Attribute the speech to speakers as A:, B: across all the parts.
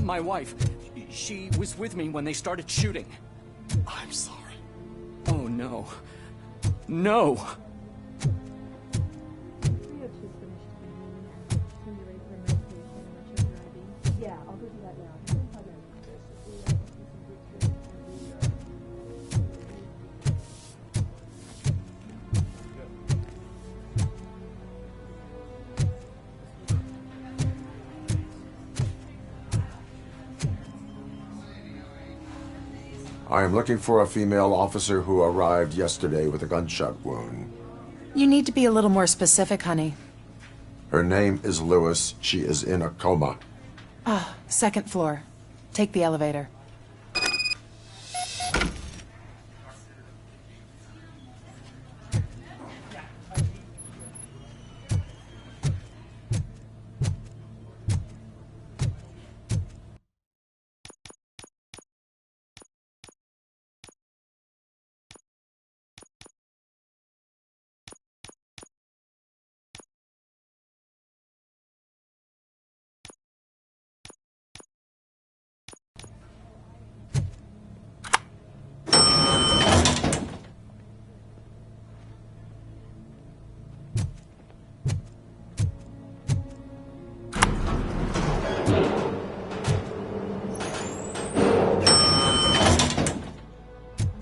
A: My wife. She was with me when they started shooting.
B: I'm sorry.
A: Oh, no. No!
C: I am looking for a female officer who arrived yesterday with a gunshot wound.
D: You need to be a little more specific, honey.
C: Her name is Lewis. She is in a coma.
D: Ah, second floor. Take the elevator.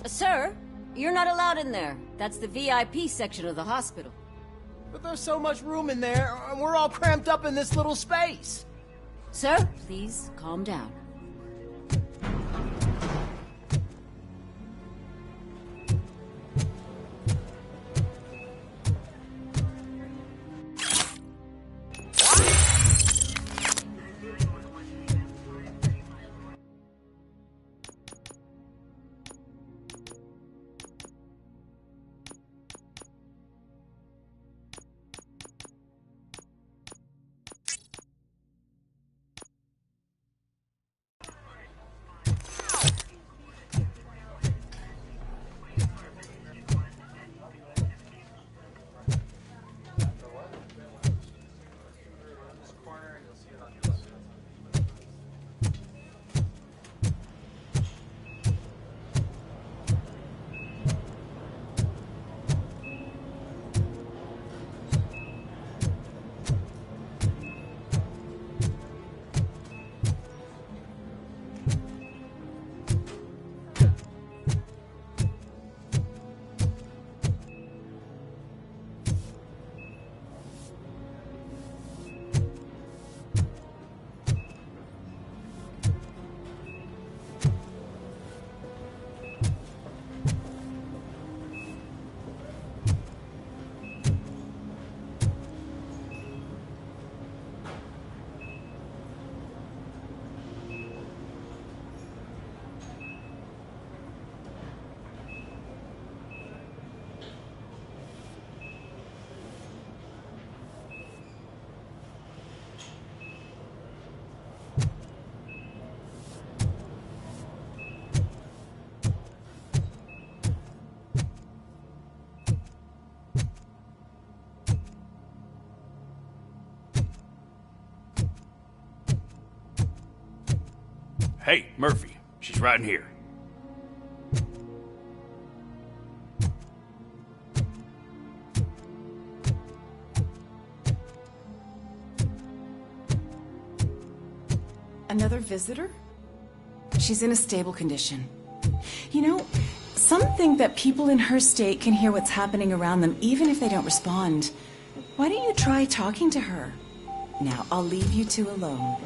E: Sir, you're not allowed in there. That's the VIP section of the hospital.
B: But there's so much room in there, and we're all cramped up in this little space.
E: Sir, please calm down.
F: Hey, Murphy. She's right in here.
D: Another visitor? She's in a stable condition. You know, some think that people in her state can hear what's happening around them even if they don't respond. Why don't you try talking to her? Now, I'll leave you two alone.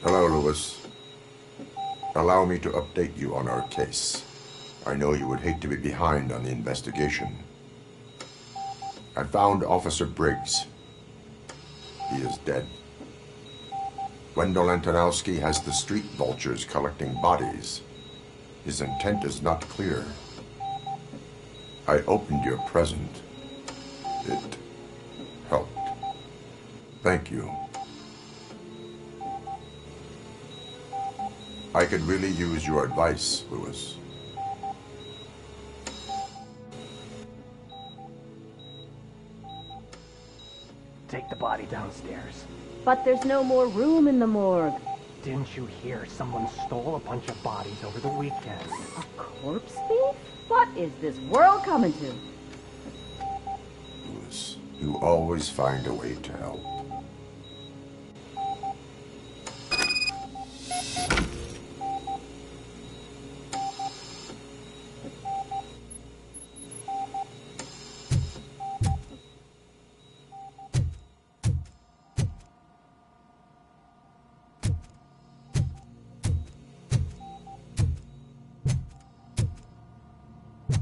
C: Hello, Lewis. Allow me to update you on our case. I know you would hate to be behind on the investigation. I found Officer Briggs. He is dead. Wendell Antonowski has the street vultures collecting bodies. His intent is not clear. I opened your present. It helped. Thank you. I could really use your advice, Louis.
G: Take the body downstairs.
E: But there's no more room in the morgue.
G: Didn't you hear someone stole a bunch of bodies over the weekend?
E: A corpse thief? What is this world coming to?
C: Louis, you always find a way to help.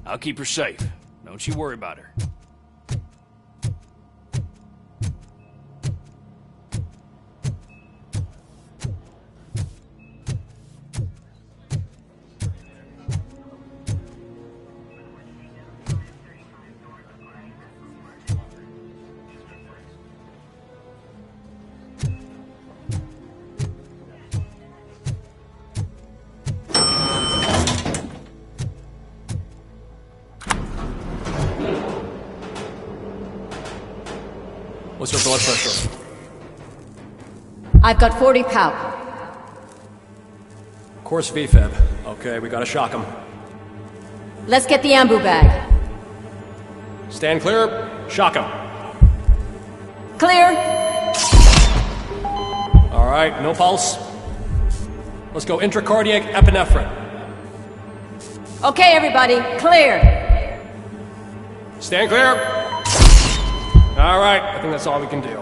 F: I'll keep her safe. Don't you worry about her.
H: What's your blood pressure?
E: I've got 40 pow.
H: Course VFib. Okay, we gotta shock him.
E: Let's get the ambu bag.
H: Stand clear. Shock him.
E: Clear.
H: All right, no pulse. Let's go intracardiac epinephrine.
E: Okay, everybody, clear.
H: Stand clear. All right, I think that's all we can do.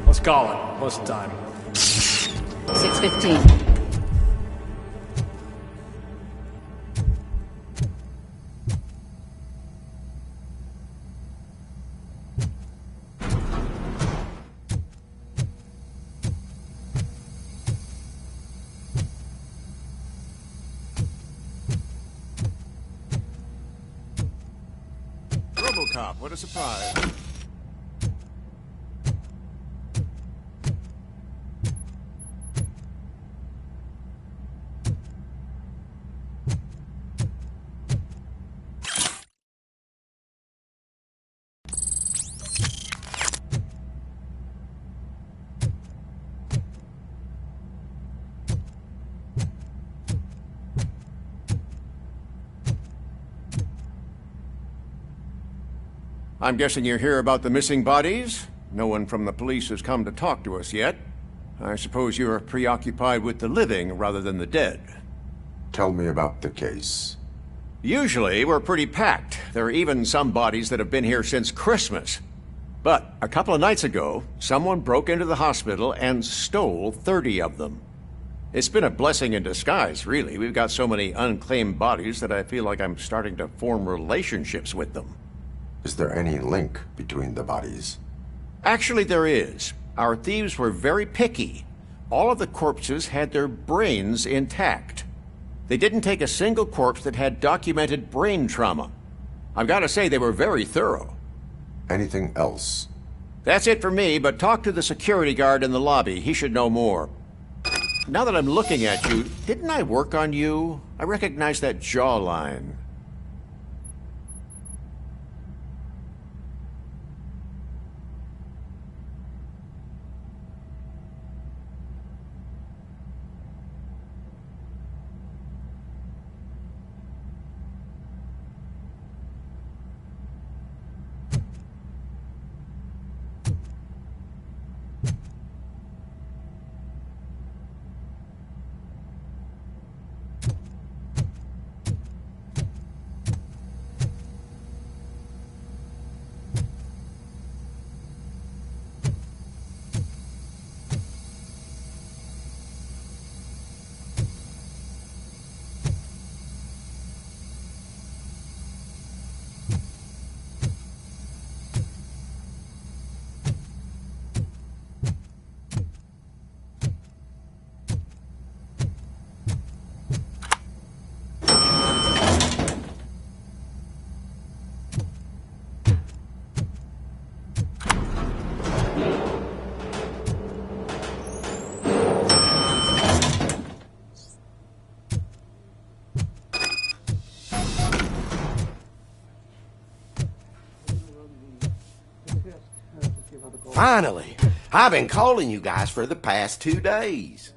H: Let's call it. What's the time?
E: 6:15.
A: Robocop, what a surprise.
I: I'm guessing you're here about the missing bodies? No one from the police has come to talk to us yet. I suppose you're preoccupied with the living rather than the dead.
C: Tell me about the case.
I: Usually, we're pretty packed. There are even some bodies that have been here since Christmas. But a couple of nights ago, someone broke into the hospital and stole 30 of them. It's been a blessing in disguise, really. We've got so many unclaimed bodies that I feel like I'm starting to form relationships with them.
C: Is there any link between the bodies?
I: Actually, there is. Our thieves were very picky. All of the corpses had their brains intact. They didn't take a single corpse that had documented brain trauma. I've got to say, they were very thorough.
C: Anything else?
I: That's it for me, but talk to the security guard in the lobby. He should know more. Now that I'm looking at you, didn't I work on you? I recognize that jawline.
J: Finally! I've been calling you guys for the past 2 days.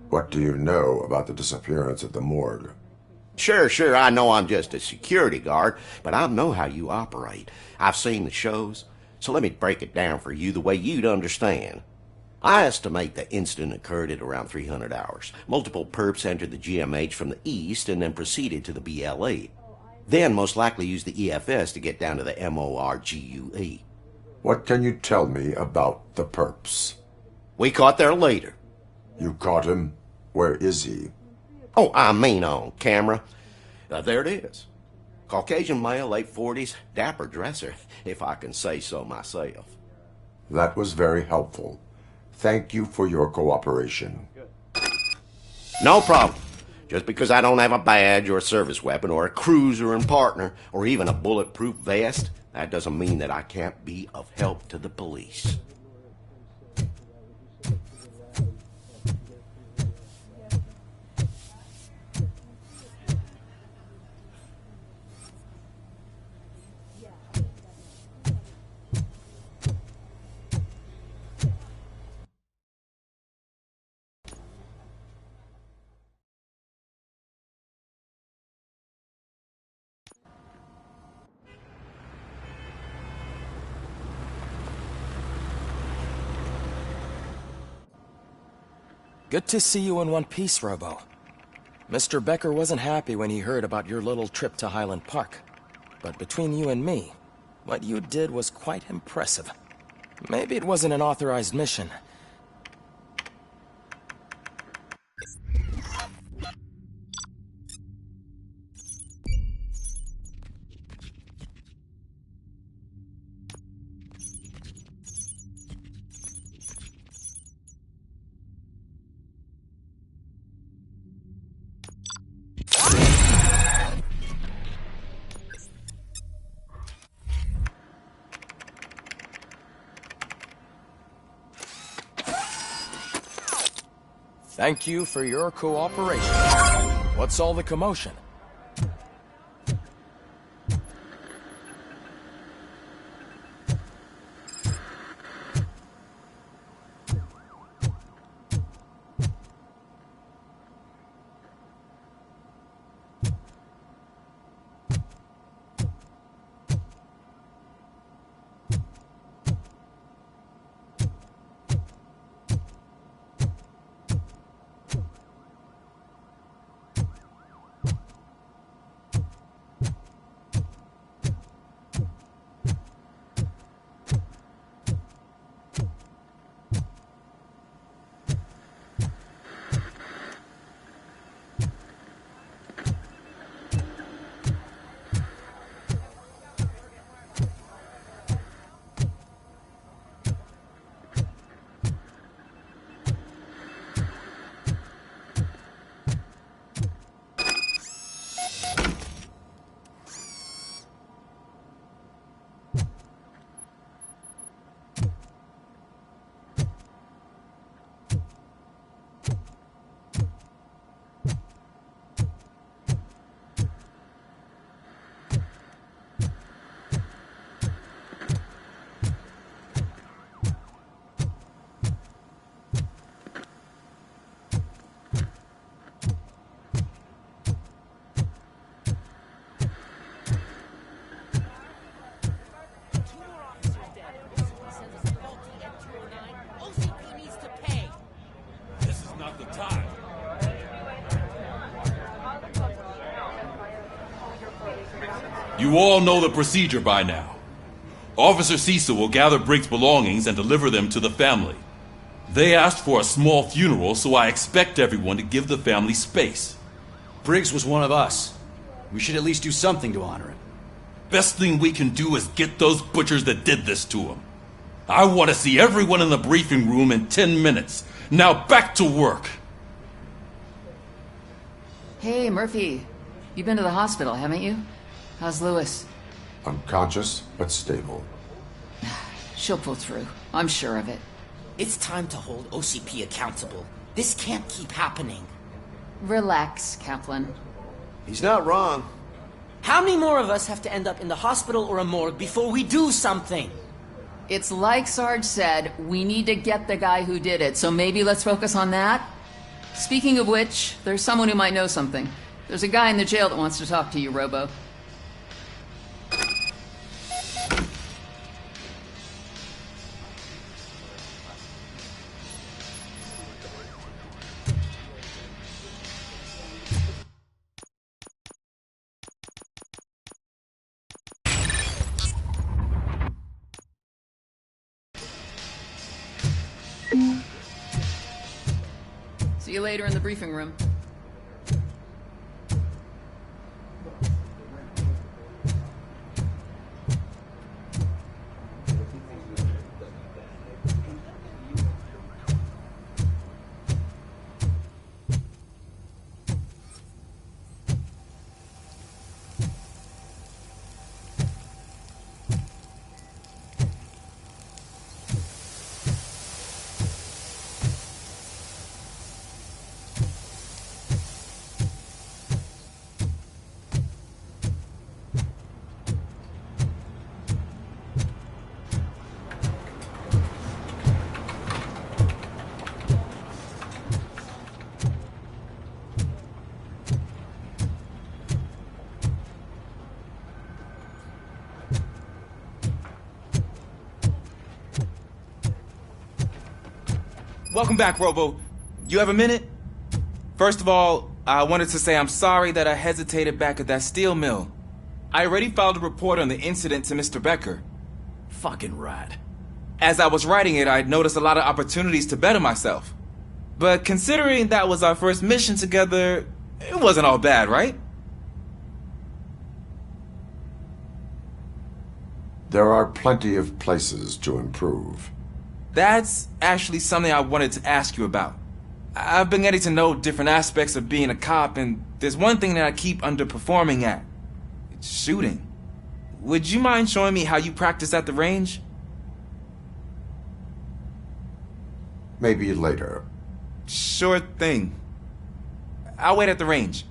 C: What do you know about the disappearance at the morgue?
J: Sure, I know I'm just a security guard, but I know how you operate. I've seen the shows, so let me break it down for you the way you'd understand. I estimate the incident occurred at around 300 hours. Multiple perps entered the GMH from the east and then proceeded to the BLE. Then most likely used the EFS to get down to the MORGUE.
C: What can you tell me about the perps?
J: We caught their leader.
C: You caught him? Where is he?
J: Oh, I mean on camera. There it is. Caucasian male, late 40s, dapper dresser, if I can say so myself.
C: That was very helpful. Thank you for your cooperation.
J: No problem. Just because I don't have a badge or a service weapon or a cruiser and partner or even a bulletproof vest, that doesn't mean that I can't be of help to the police.
K: Good to see you in one piece, Robo. Mr. Becker wasn't happy when he heard about your little trip to Highland Park. But between you and me, what you did was quite impressive. Maybe it wasn't an authorized mission. Thank you for your cooperation. What's all the commotion?
L: You all know the procedure by now. Officer Cecil will gather Briggs' belongings and deliver them to the family. They asked for a small funeral, so I expect everyone to give the family space.
A: Briggs was one of us. We should at least do something to honor him.
L: Best thing we can do is get those butchers that did this to him. I want to see everyone in the briefing room in 10 minutes. Now back to work.
M: Hey, Murphy. You've been to the hospital, haven't you? How's Lewis?
C: Unconscious, but stable.
M: She'll pull through. I'm sure of it.
N: It's time to hold OCP accountable. This can't keep happening.
M: Relax, Kaplan.
J: He's not wrong.
B: How many more of us have to end up in the hospital or a morgue before we do something?
M: It's like Sarge said, we need to get the guy who did it, so maybe let's focus on that? Speaking of which, there's someone who might know something. There's a guy in the jail that wants to talk to you, Robo. See you later in the briefing room.
N: Welcome back, Robo. You have a minute? First of all, I wanted to say I'm sorry that I hesitated back at that steel mill. I already filed a report on the incident to Mr. Becker.
F: Fucking rat.
N: As I was writing it, I'd noticed a lot of opportunities to better myself. But considering that was our first mission together, it wasn't all bad, right?
C: There are plenty of places to improve.
N: That's actually something I wanted to ask you about. I've been getting to know different aspects of being a cop, and there's one thing that I keep underperforming at. It's shooting. Would you mind showing me how you practice at the range?
C: Maybe later.
N: Sure thing. I'll wait at the range.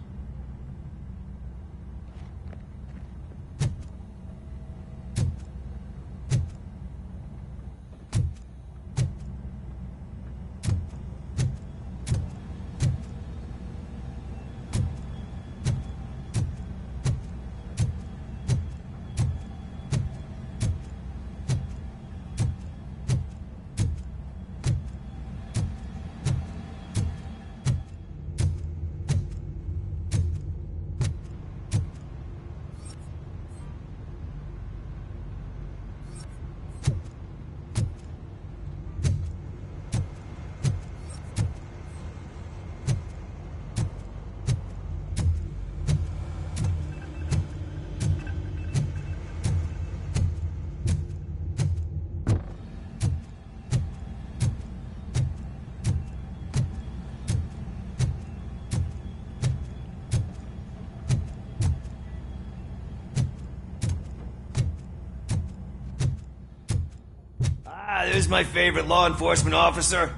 O: There's my favorite law enforcement officer.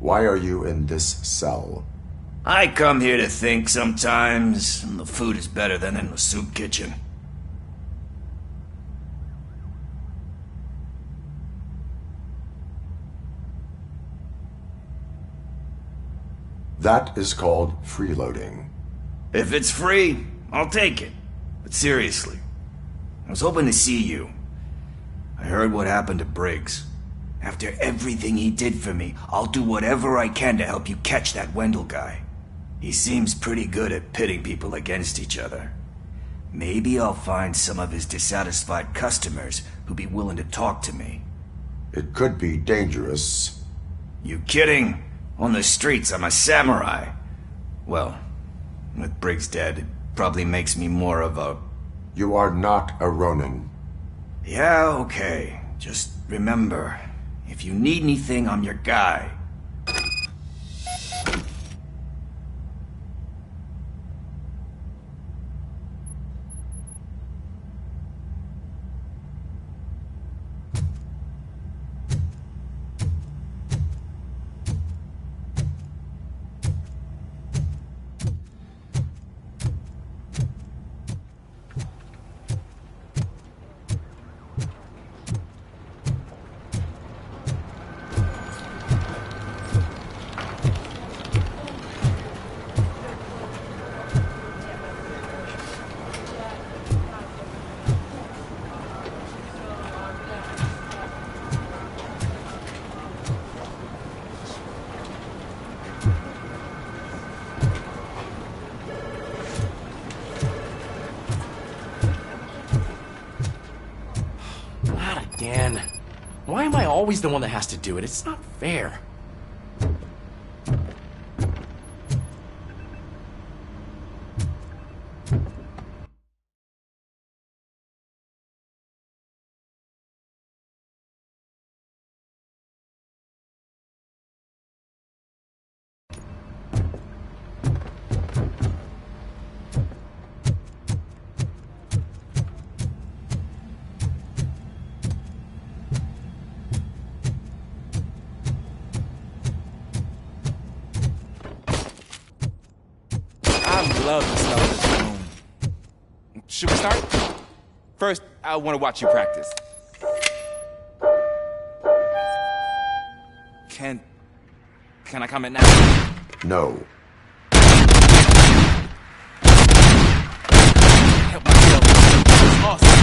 C: Why are you in this cell?
O: I come here to think sometimes, and the food is better than in the soup kitchen.
C: That is called freeloading.
O: If it's free, I'll take it. But seriously, I was hoping to see you. I heard what happened to Briggs. After everything he did for me, I'll do whatever I can to help you catch that Wendell guy. He seems pretty good at pitting people against each other. Maybe I'll find some of his dissatisfied customers who'd be willing to talk to me.
C: It could be dangerous.
O: You kidding? On the streets, I'm a samurai. Well, with Briggs dead, it probably makes me more of a...
C: You are not a Ronin.
O: Yeah, okay. Just remember, if you need anything, I'm your guy.
F: Why am I always the one that has to do it? It's not fair.
N: I love the smell of this room. Should we start? First, I want to watch you practice. Can I comment now?
C: No.
N: Help myself. It's awesome.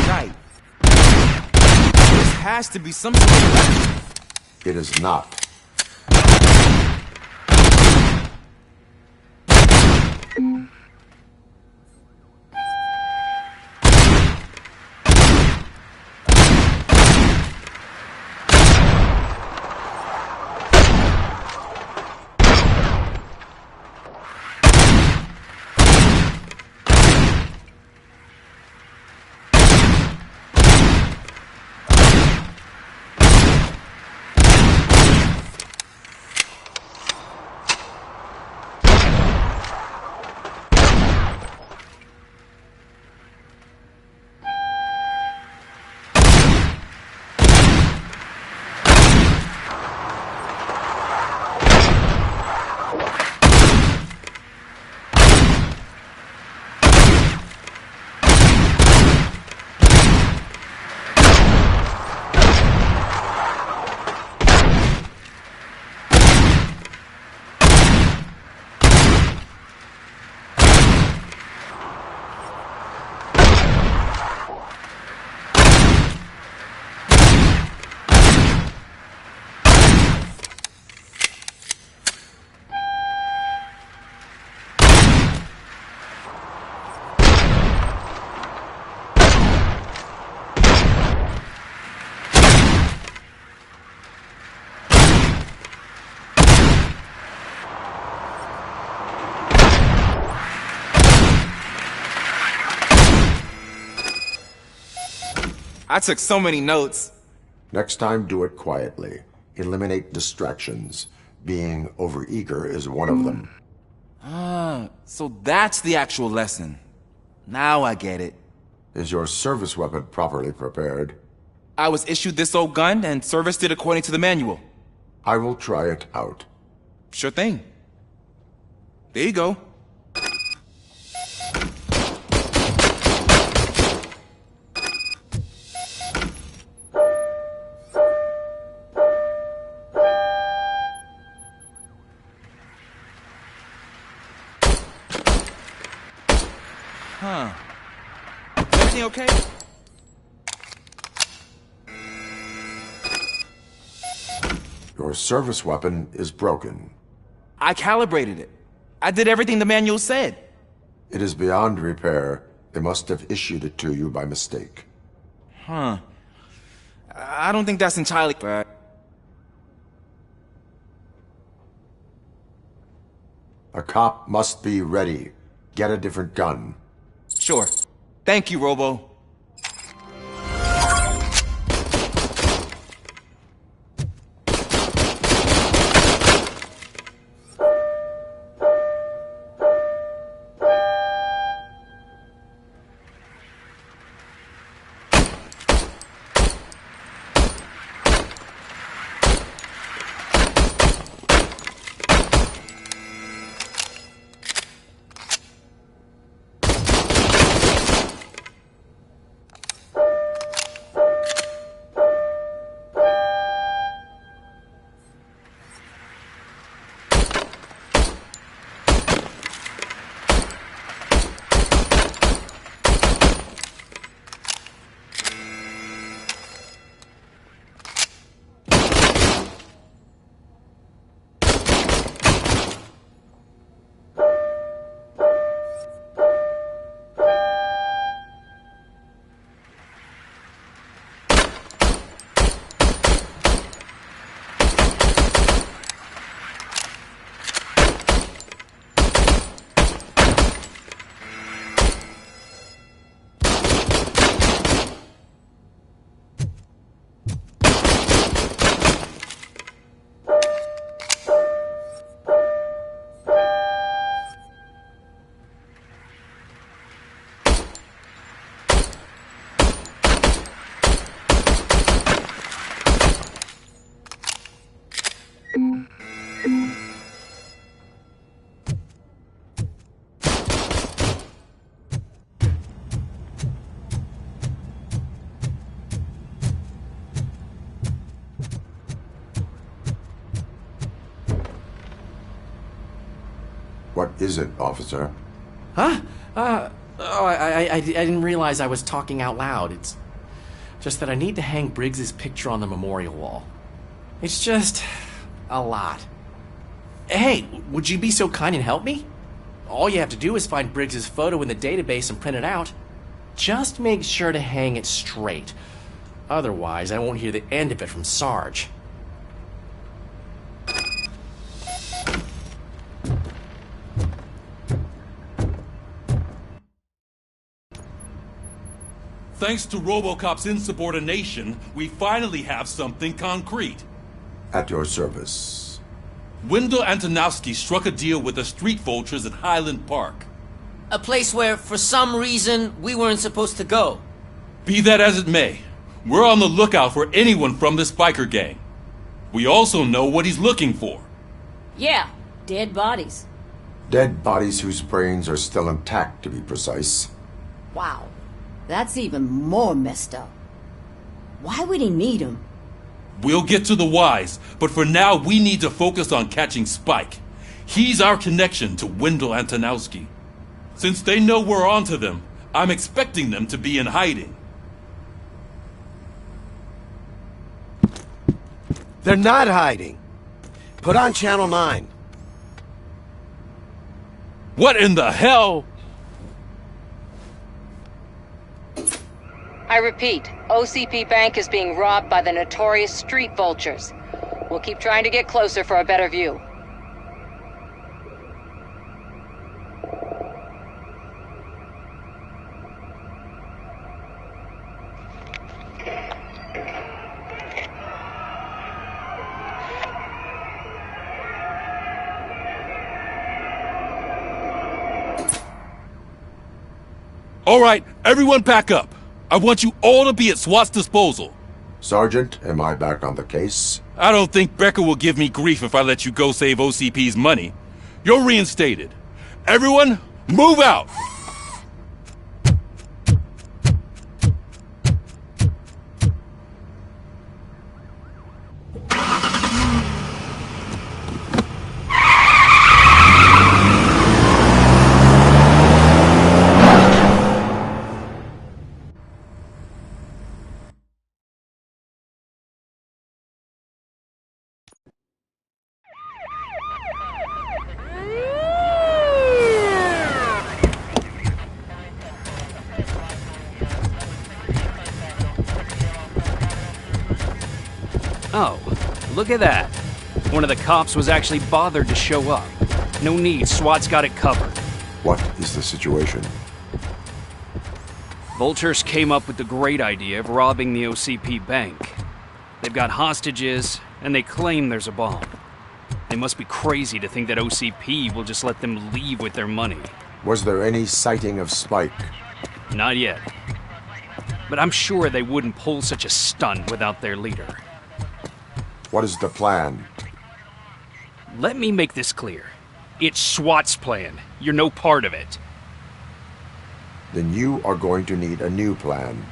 N: Right. This has to be some sort of weapon.
C: It is not.
N: I took so many notes.
C: Next time, do it quietly. Eliminate distractions. Being overeager is one of them.
N: Ah, so that's the actual lesson. Now I get it.
C: Is your service weapon properly prepared?
N: I was issued this old gun and serviced it according to the manual.
C: I will try it out.
N: Sure thing. There you go. Huh. Everything okay?
C: Your service weapon is broken.
N: I calibrated it. I did everything the manual said.
C: It is beyond repair. They must have issued it to you by mistake.
N: Huh. I don't think that's entirely bad.
C: A cop must be ready. Get a different gun.
N: Sure. Thank you, Robo.
C: What is it, officer?
F: Huh? I didn't realize I was talking out loud. It's just that I need to hang Briggs's picture on the memorial wall. It's just a lot. Hey, would you be so kind and help me? All you have to do is find Briggs's photo in the database and print it out. Just make sure to hang it straight. Otherwise, I won't hear the end of it from Sarge.
L: Thanks to Robocop's insubordination, we finally have something concrete.
C: At your service.
L: Wendell Antonowski struck a deal with the street vultures at Highland Park.
B: A place where, for some reason, we weren't supposed to go.
L: Be that as it may, we're on the lookout for anyone from this biker gang. We also know what he's looking for.
E: Yeah, dead bodies.
C: Dead bodies whose brains are still intact, to be precise.
E: Wow, that's even more messed up. Why would he need them?
L: We'll get to the whys, but for now we need to focus on catching Spike. He's our connection to Wendell Antonowski. Since they know we're onto them, I'm expecting them to be in hiding.
J: They're not hiding. Put on Channel 9.
L: What in the hell?
P: I repeat, OCP Bank is being robbed by the notorious street vultures. We'll keep trying to get closer for a better view.
L: All right, everyone pack up. I want you all to be at SWAT's disposal.
C: Sergeant, am I back on the case?
L: I don't think Becker will give me grief if I let you go save OCP's money. You're reinstated. Everyone, move out!
Q: Oh, look at that. One of the cops was actually bothered to show up. No need, SWAT's got it covered.
C: What is the situation?
Q: Vultures came up with the great idea of robbing the OCP bank. They've got hostages, and they claim there's a bomb. They must be crazy to think that OCP will just let them leave with their money.
C: Was there any sighting of Spike?
Q: Not yet. But I'm sure they wouldn't pull such a stunt without their leader.
C: What is the plan?
Q: Let me make this clear. It's SWAT's plan. You're no part of it.
C: Then you are going to need a new plan.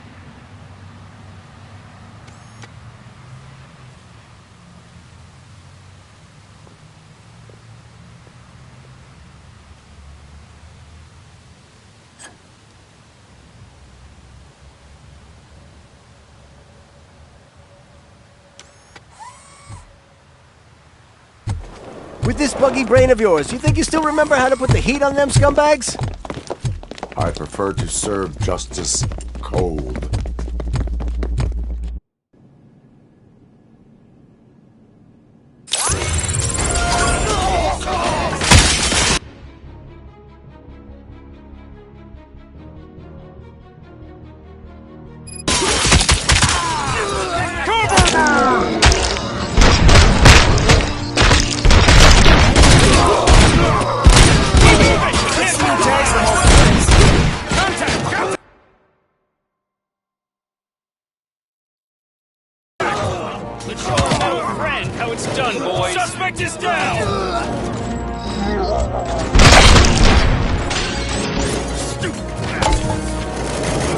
B: With this buggy brain of yours, you think you still remember how to put the heat on them scumbags?
C: I prefer to serve justice cold.
Q: Suspect is down!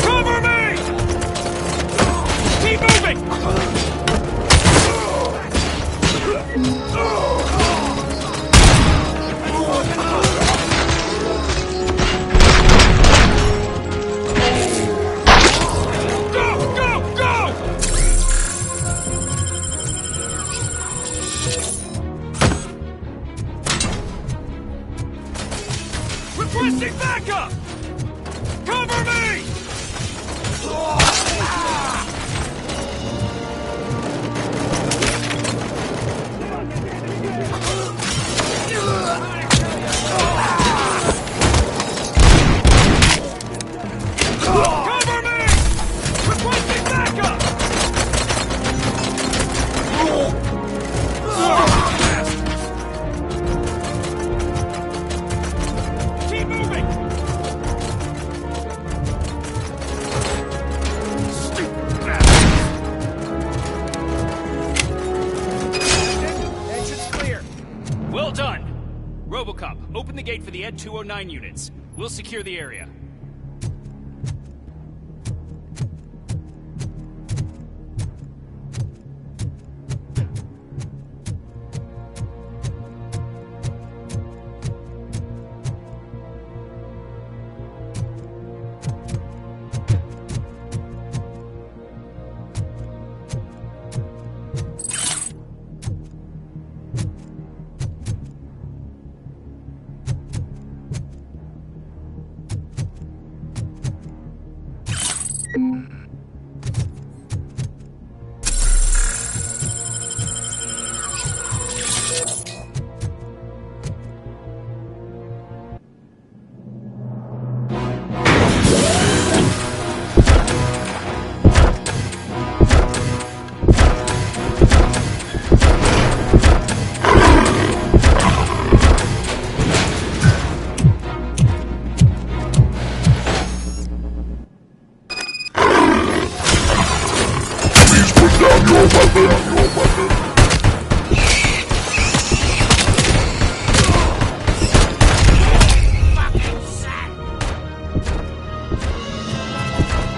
Q: Cover me! Keep moving! Requesting backup! Cover me! Cover me! Requesting backup! Keep moving!
B: Entrance clear.
Q: Well done. Robocop, open the gate for the Ed 209 units. We'll secure the area.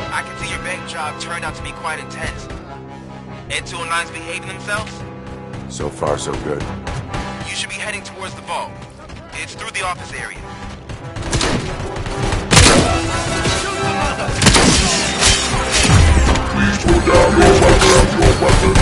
K: I can see your bank job turned out to be quite intense. Ed 209's behaving themselves?
C: So far, so good.
K: You should be heading towards the vault. It's through the office area.
C: Please put down your weapon.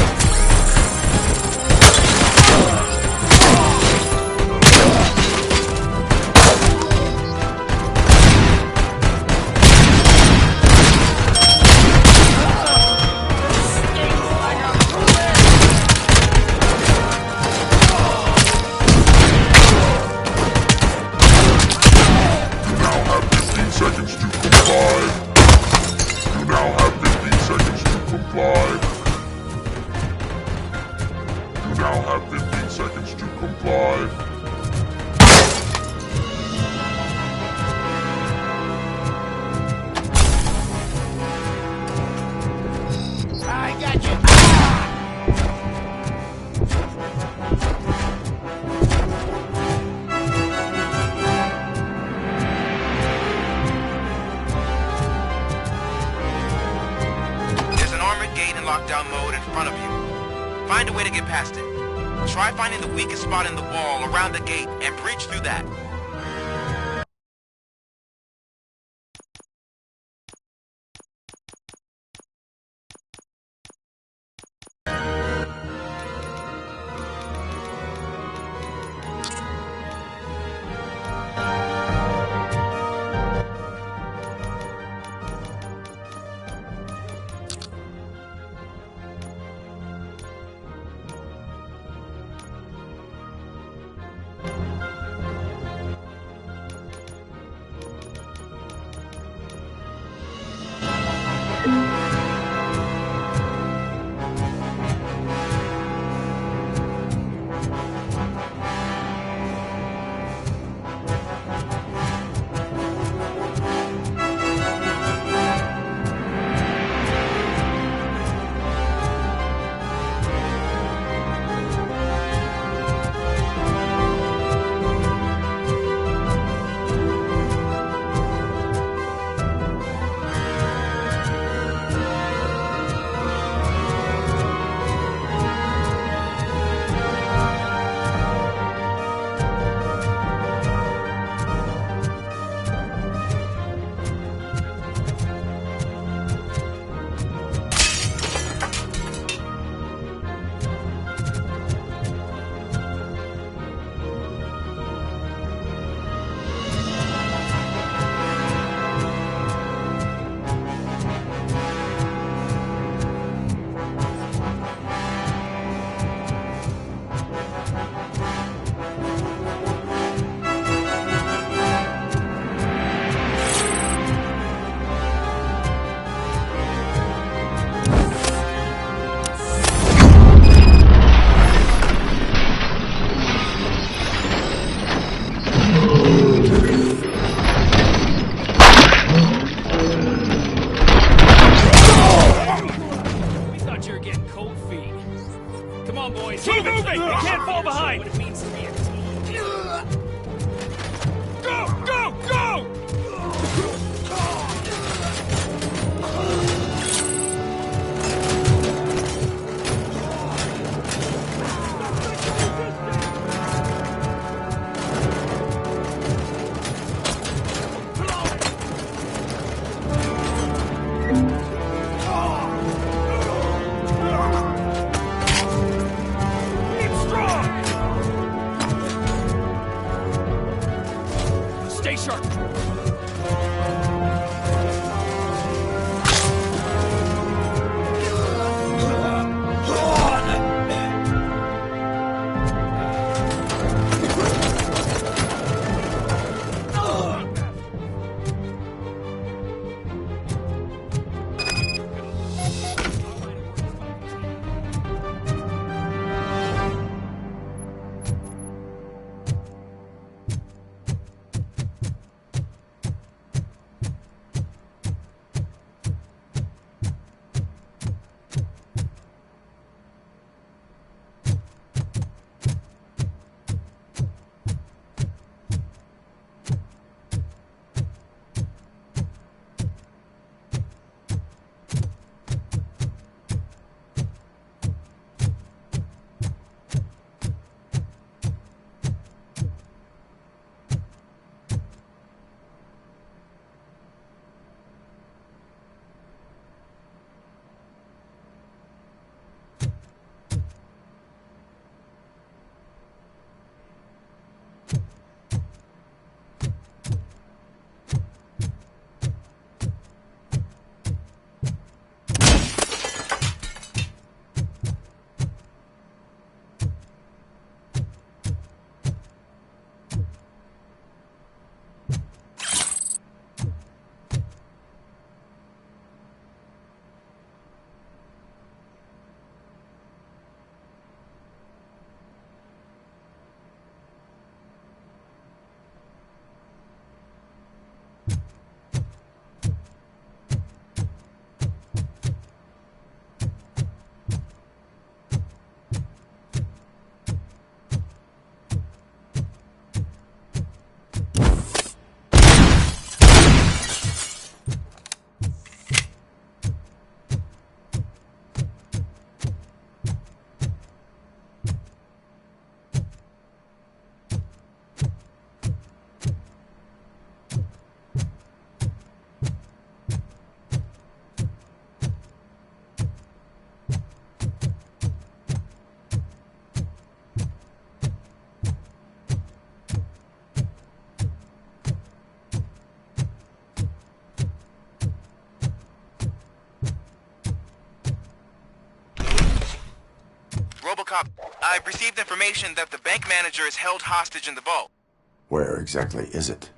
C: Seconds to comply. You now have 15 seconds to comply. You now have 15 seconds to comply.
B: I got you.
K: Lockdown mode in front of you. Find a way to get past it. Try finding the weakest spot in the wall around the gate and breach through that.
Q: behind!
A: What it means to be a team.
Q: Go! Go! Go!
A: Stay sharp.
R: Robocop, I've received information that the bank manager is held hostage in the vault.
C: Where exactly is it?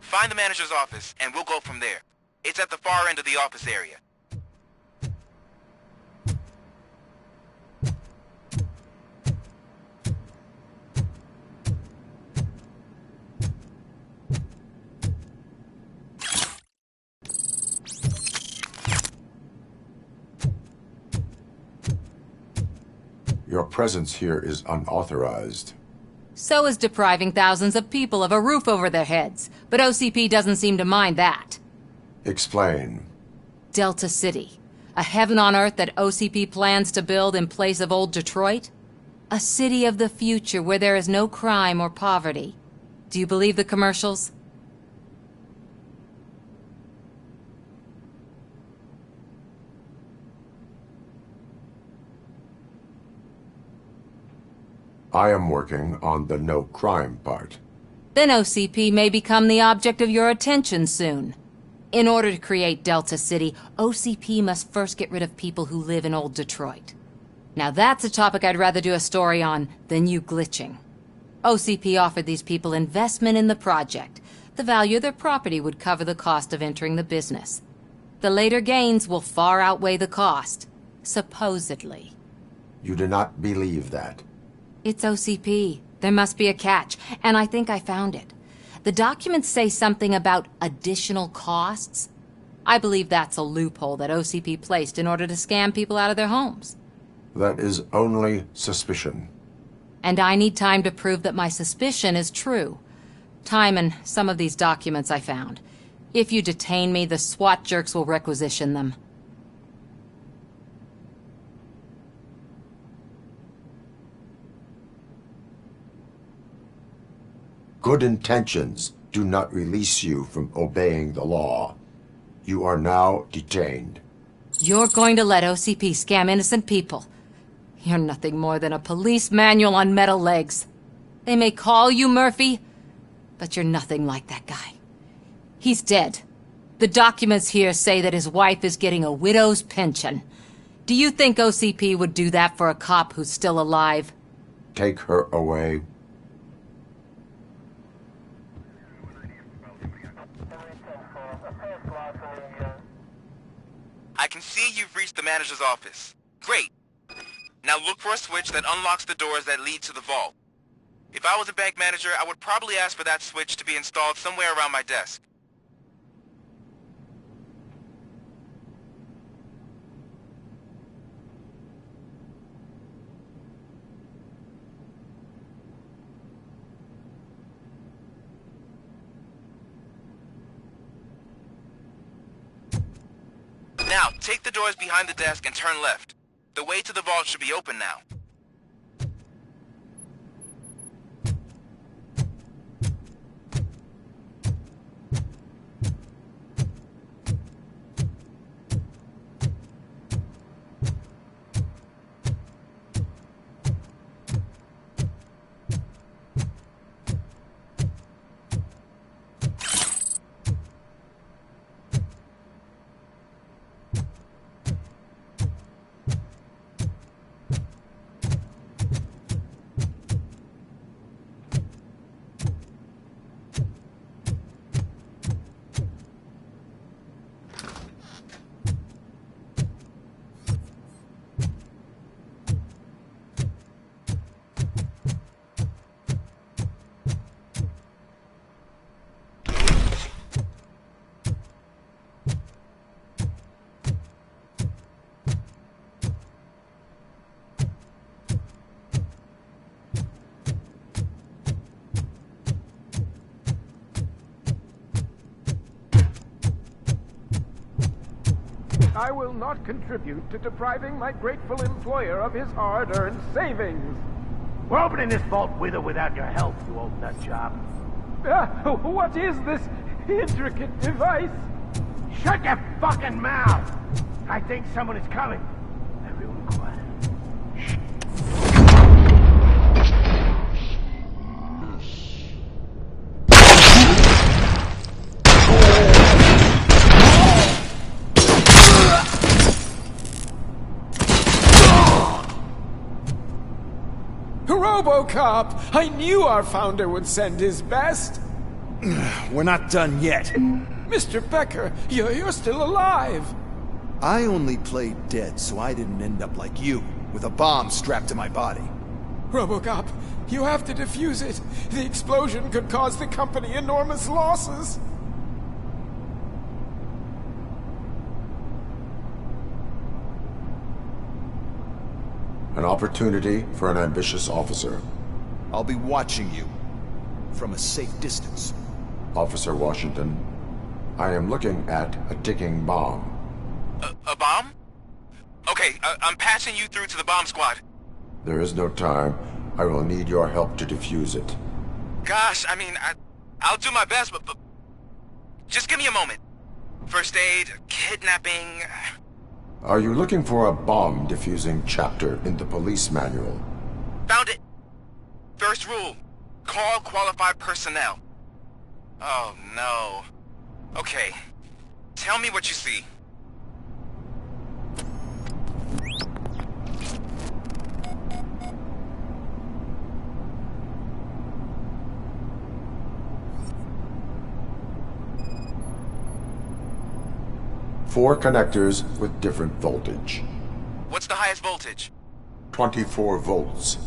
R: Find the manager's office, and we'll go from there. It's at the far end of the office area.
C: Your presence here is unauthorized.
P: So is depriving thousands of people of a roof over their heads. But OCP doesn't seem to mind that.
C: Explain.
P: Delta City. A heaven on earth that OCP plans to build in place of old Detroit? A city of the future where there is no crime or poverty. Do you believe the commercials?
C: I am working on the no crime part.
P: Then OCP may become the object of your attention soon. In order to create Delta City, OCP must first get rid of people who live in old Detroit. Now that's a topic I'd rather do a story on than you glitching. OCP offered these people investment in the project. The value of their property would cover the cost of entering the business. The later gains will far outweigh the cost, supposedly.
C: You do not believe that?
P: It's OCP. There must be a catch, and I think I found it. The documents say something about additional costs. I believe that's a loophole that OCP placed in order to scam people out of their homes.
C: That is only suspicion.
P: And I need time to prove that my suspicion is true. Time and some of these documents I found. If you detain me, the SWAT jerks will requisition them.
C: Good intentions do not release you from obeying the law. You are now detained.
P: You're going to let OCP scam innocent people. You're nothing more than a police manual on metal legs. They may call you Murphy, but you're nothing like that guy. He's dead. The documents here say that his wife is getting a widow's pension. Do you think OCP would do that for a cop who's still alive?
C: Take her away.
R: I can see you've reached the manager's office. Great. Now look for a switch that unlocks the doors that lead to the vault. If I was a bank manager, I would probably ask for that switch to be installed somewhere around my desk. Now, take the doors behind the desk and turn left. The way to the vault should be open now.
S: I will not contribute to depriving my grateful employer of his hard-earned savings.
G: We're opening this vault with or without your help, you old nut job.
S: What is this intricate device?
G: Shut your fucking mouth! I think someone is coming. Everyone quiet.
S: Robocop! I knew our founder would send his best!
T: We're not done yet.
S: Mr. Becker, you're still alive!
T: I only played dead so I didn't end up like you, with a bomb strapped to my body.
S: Robocop, you have to defuse it. The explosion could cause the company enormous losses.
C: An opportunity for an ambitious officer.
T: I'll be watching you from a safe distance.
C: Officer Washington, I am looking at a ticking bomb.
R: A bomb? Okay, I'm passing you through to the bomb squad.
C: There is no time. I will need your help to defuse it.
R: Gosh, I mean, I'll do my best, but just give me a moment. First aid, kidnapping...
C: Are you looking for a bomb defusing chapter in the police manual?
R: Found it! First rule, call qualified personnel. Oh no. Okay, tell me what you see.
C: Four connectors with different voltage.
R: What's the highest voltage?
C: 24 volts.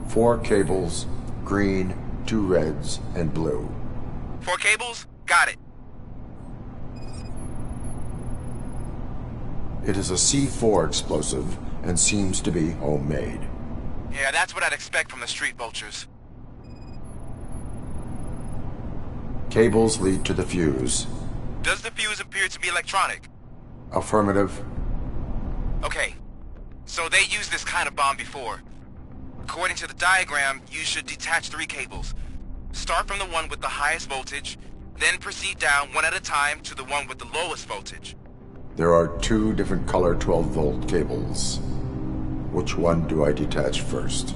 C: 4 cables, green, 2 reds, and blue.
R: 4 cables? Got it.
C: It is a C4 explosive and seems to be homemade.
R: Yeah, that's what I'd expect from the street vultures.
C: Cables lead to the fuse.
R: Does the fuse appear to be electronic?
C: Affirmative.
R: Okay, so they used this kind of bomb before. According to the diagram, you should detach 3 cables. Start from the one with the highest voltage, then proceed down one at a time to the one with the lowest voltage.
C: There are 2 different color 12-volt cables. Which one do I detach first?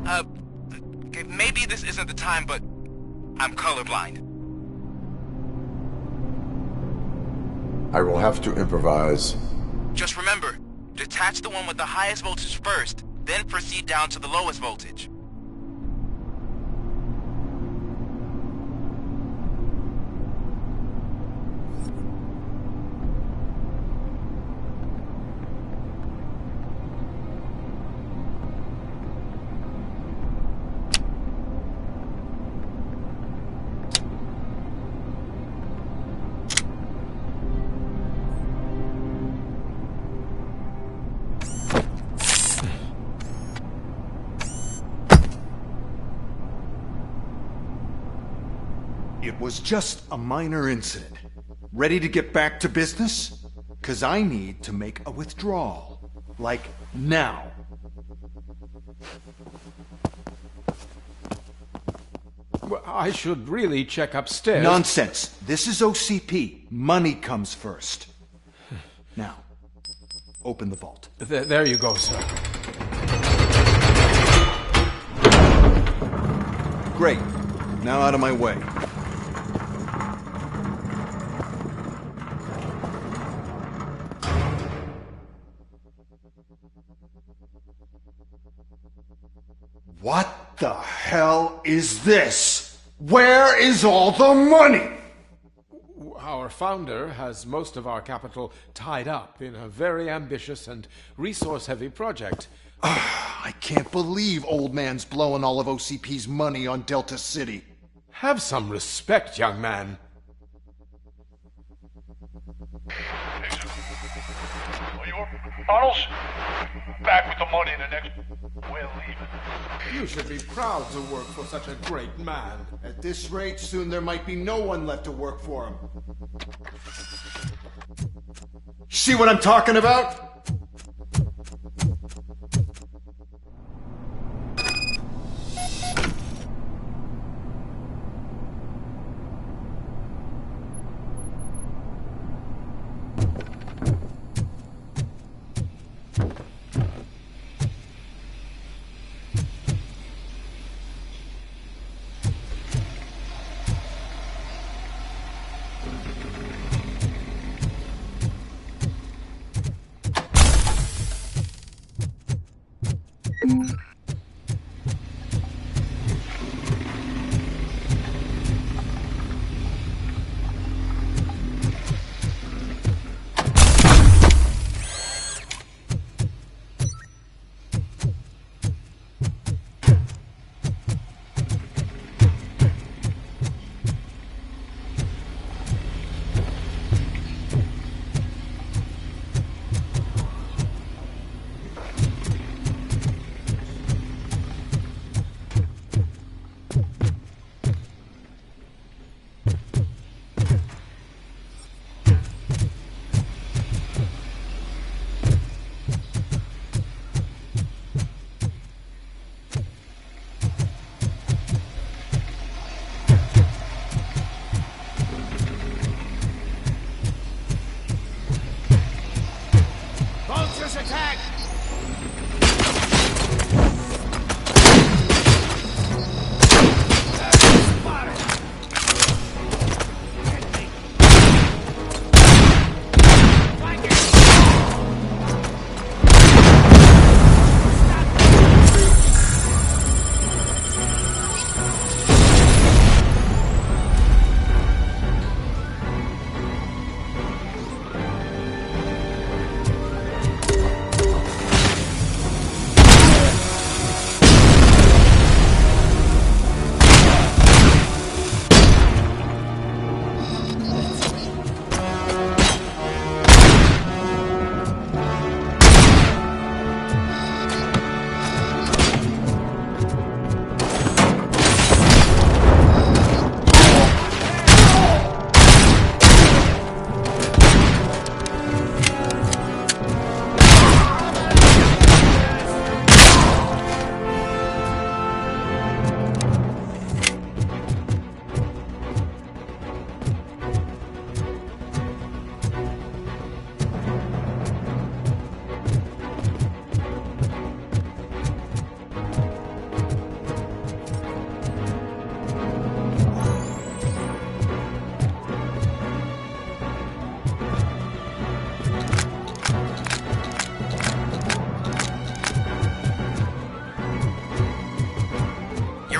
R: Okay, maybe this isn't the time, but I'm colorblind.
C: I will have to improvise.
R: Just remember, detach the one with the highest voltage first, then proceed down to the lowest voltage.
T: It was just a minor incident. Ready to get back to business? 'Cause I need to make a withdrawal. Like, now.
S: Well, I should really check upstairs.
T: Nonsense. This is OCP. Money comes first. Now, open the vault.
S: There you go, sir.
T: Great. Now out of my way. What the hell is this? Where is all the money?
S: Our founder has most of our capital tied up in a very ambitious and resource-heavy project.
T: I can't believe old man's blowing all of OCP's money on Delta City.
S: Have some respect, young man.
G: Bottles? Back with the money in the next... We're leaving.
S: You should be proud to work for such a great man.
T: At this rate, soon there might be no one left to work for him. See what I'm talking about?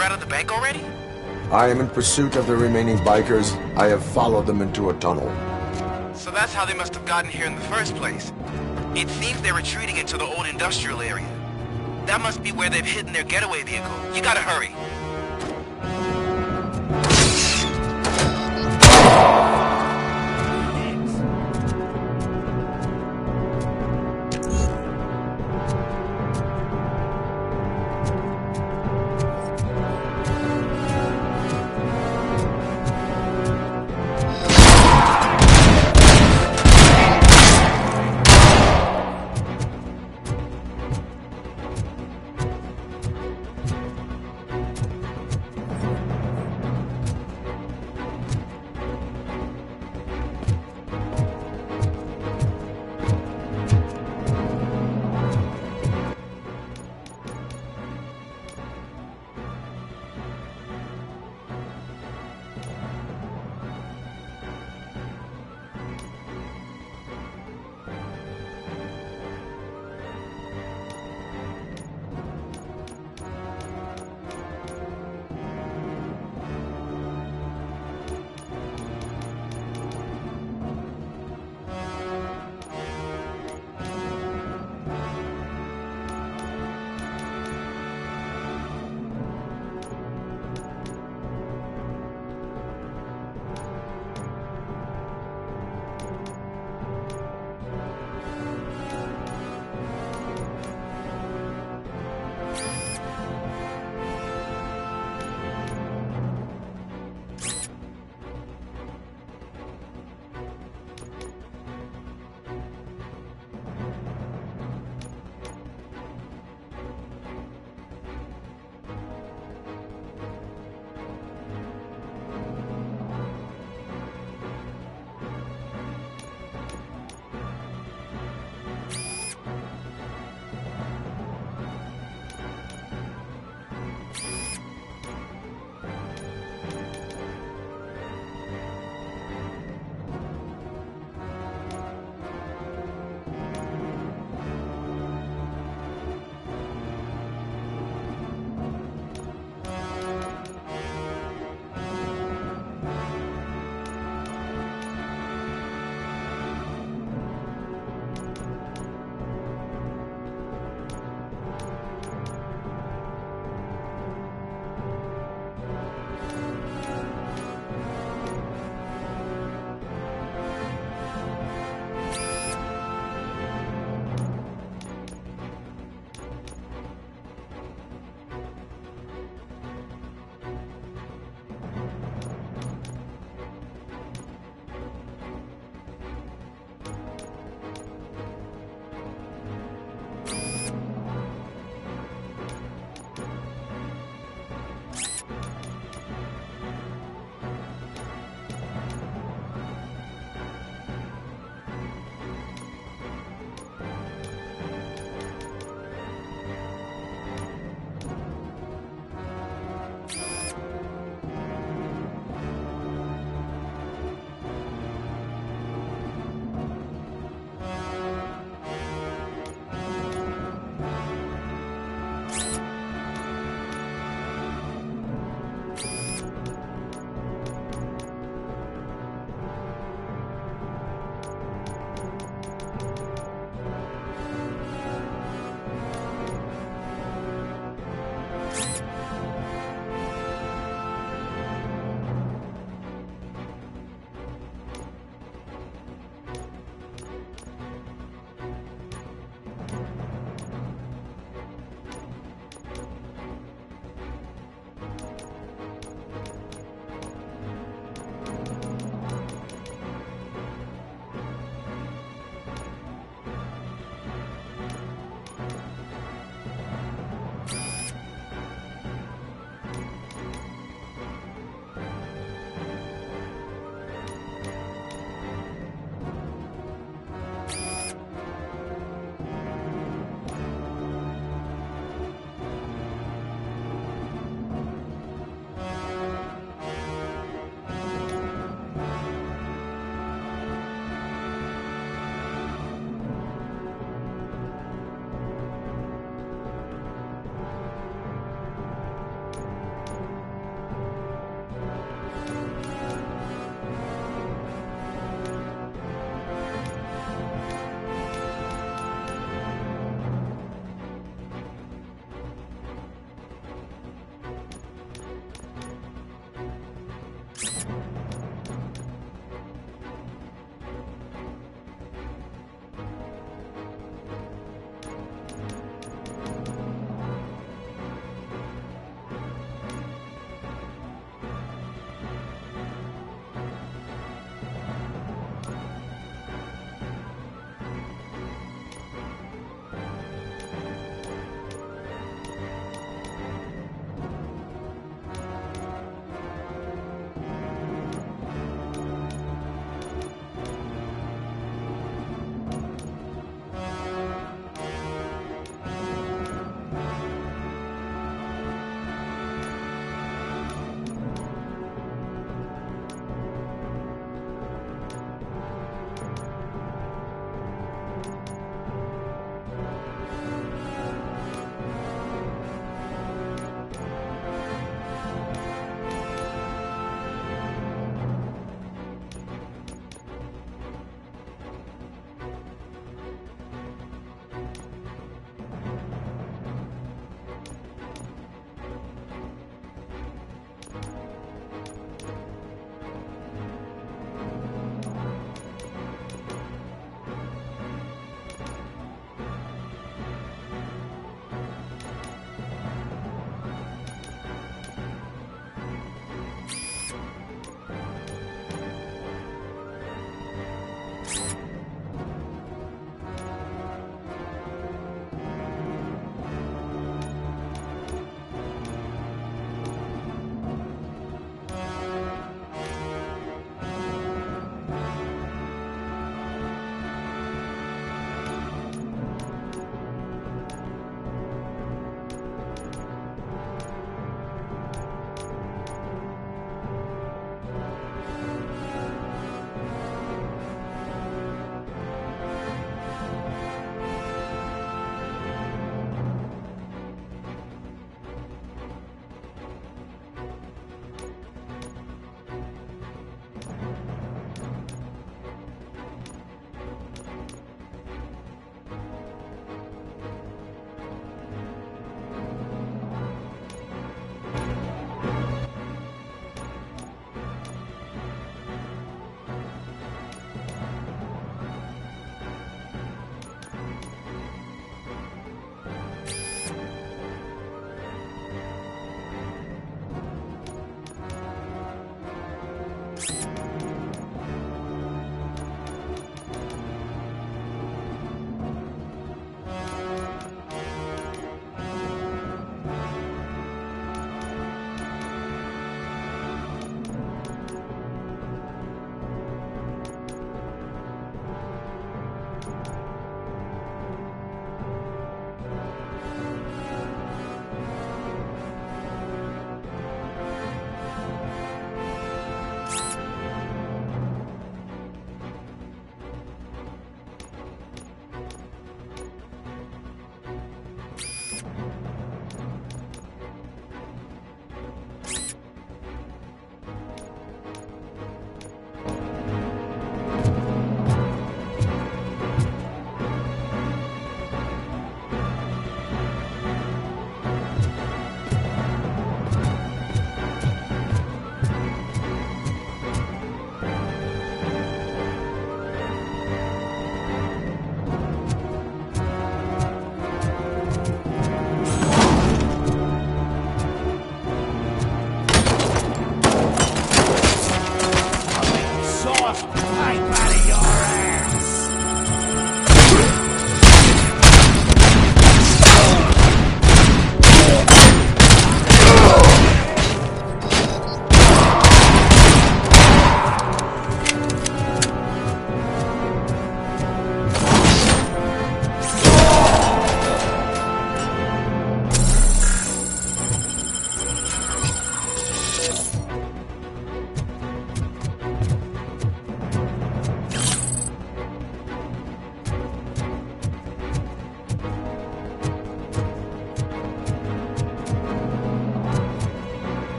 R: They're out of the bank already?
C: I am in pursuit of the remaining bikers. I have followed them into a tunnel.
R: So that's how they must have gotten here in the first place. It seems they're retreating into the old industrial area. That must be where they've hidden their getaway vehicle. You gotta hurry.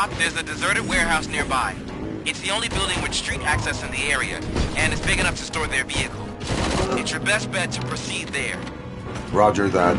R: Doc, there's a deserted warehouse nearby. It's the only building with street access in the area, and it's big enough to store their vehicle. It's your best bet to proceed there.
C: Roger that.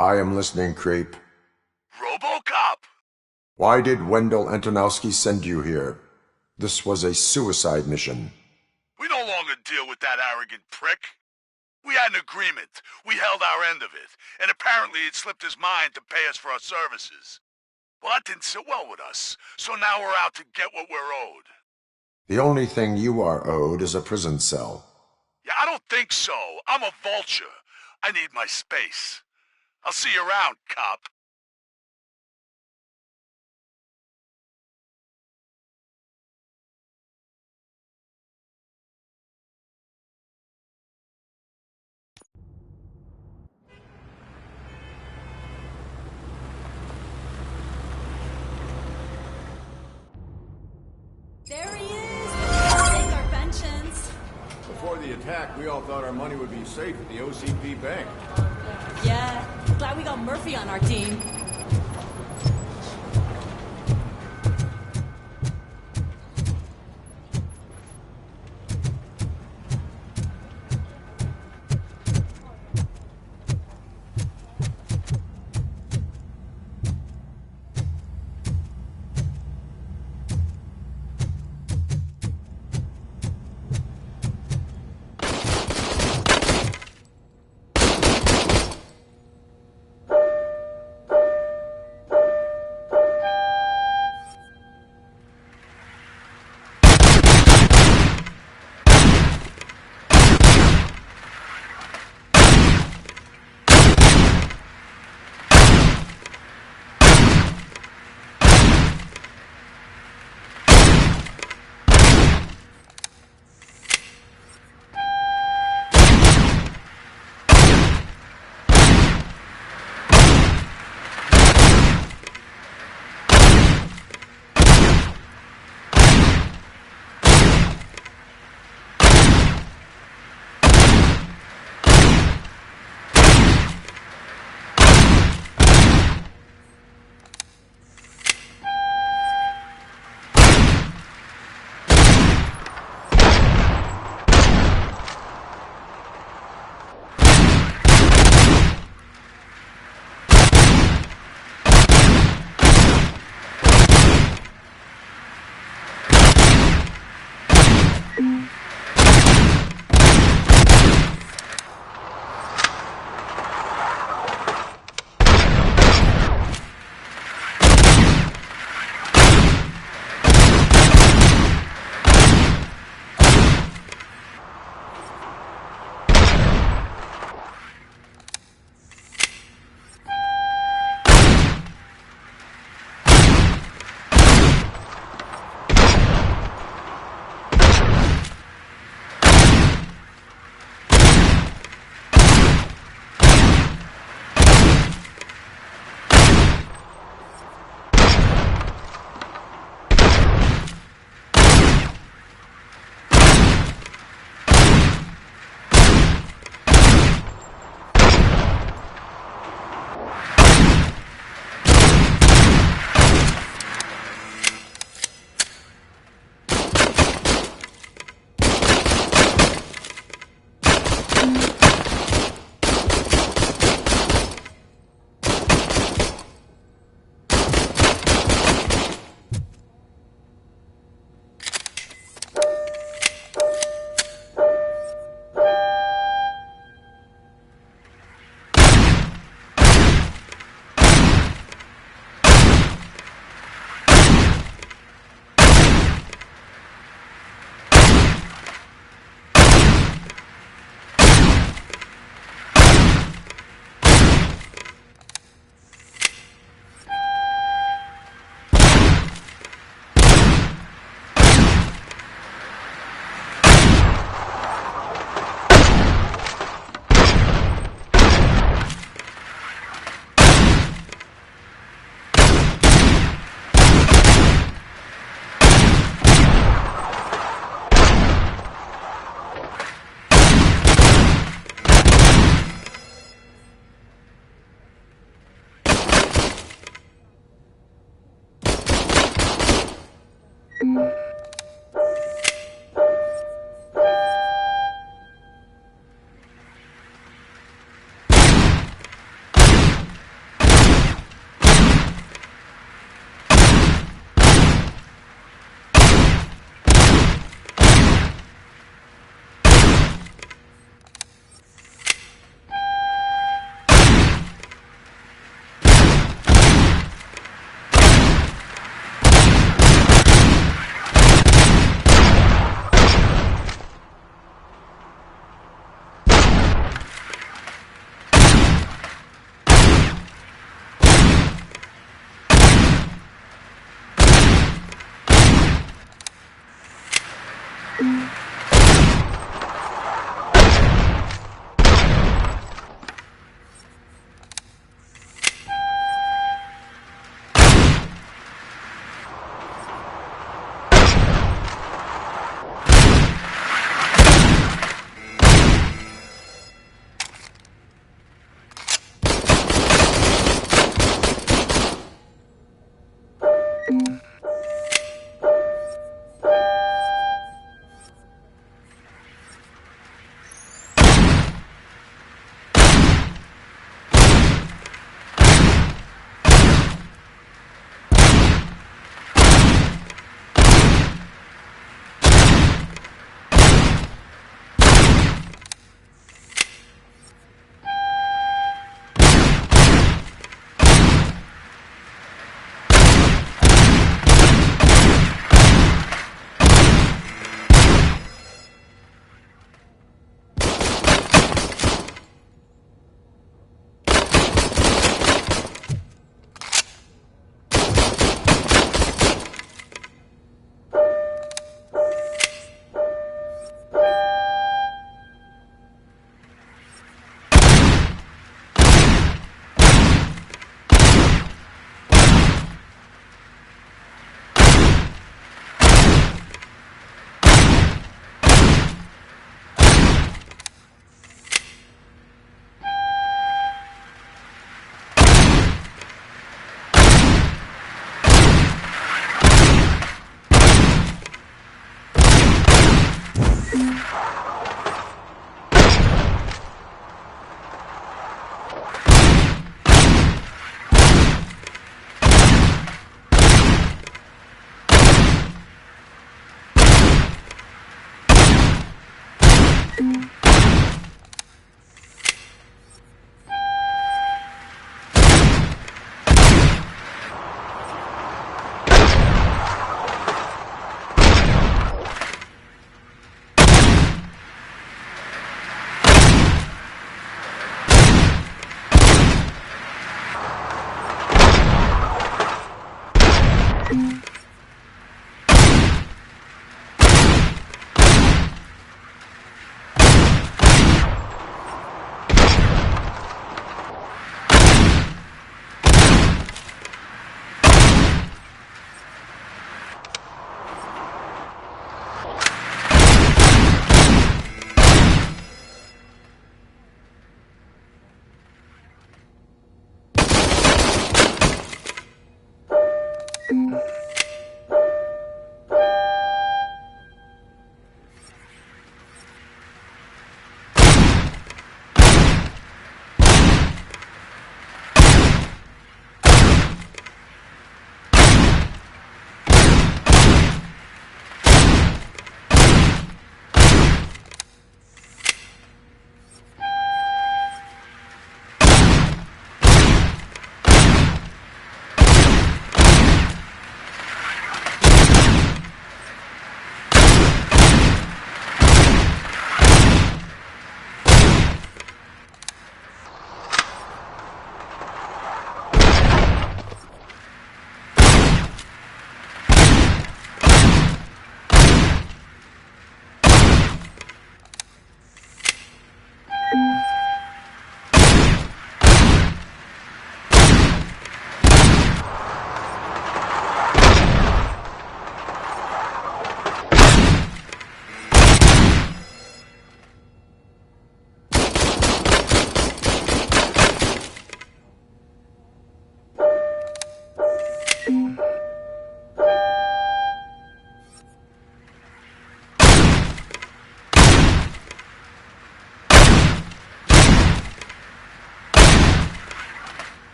C: I am listening, creep.
G: Robocop!
C: Why did Wendell Antonowski send you here? This was a suicide mission.
G: We no longer deal with that arrogant prick. We had an agreement. We held our end of it, and apparently it slipped his mind to pay us for our services. Well, that didn't sit well with us, so now we're out to get what we're owed.
C: The only thing you are owed is a prison cell.
G: Yeah, I don't think so. I'm a vulture. I need my space. I'll see you around, cop.
D: There he is! Take our pensions.
I: Before the attack, we all thought our money would be safe at the OCP bank.
D: Yeah, glad we got Murphy on our team.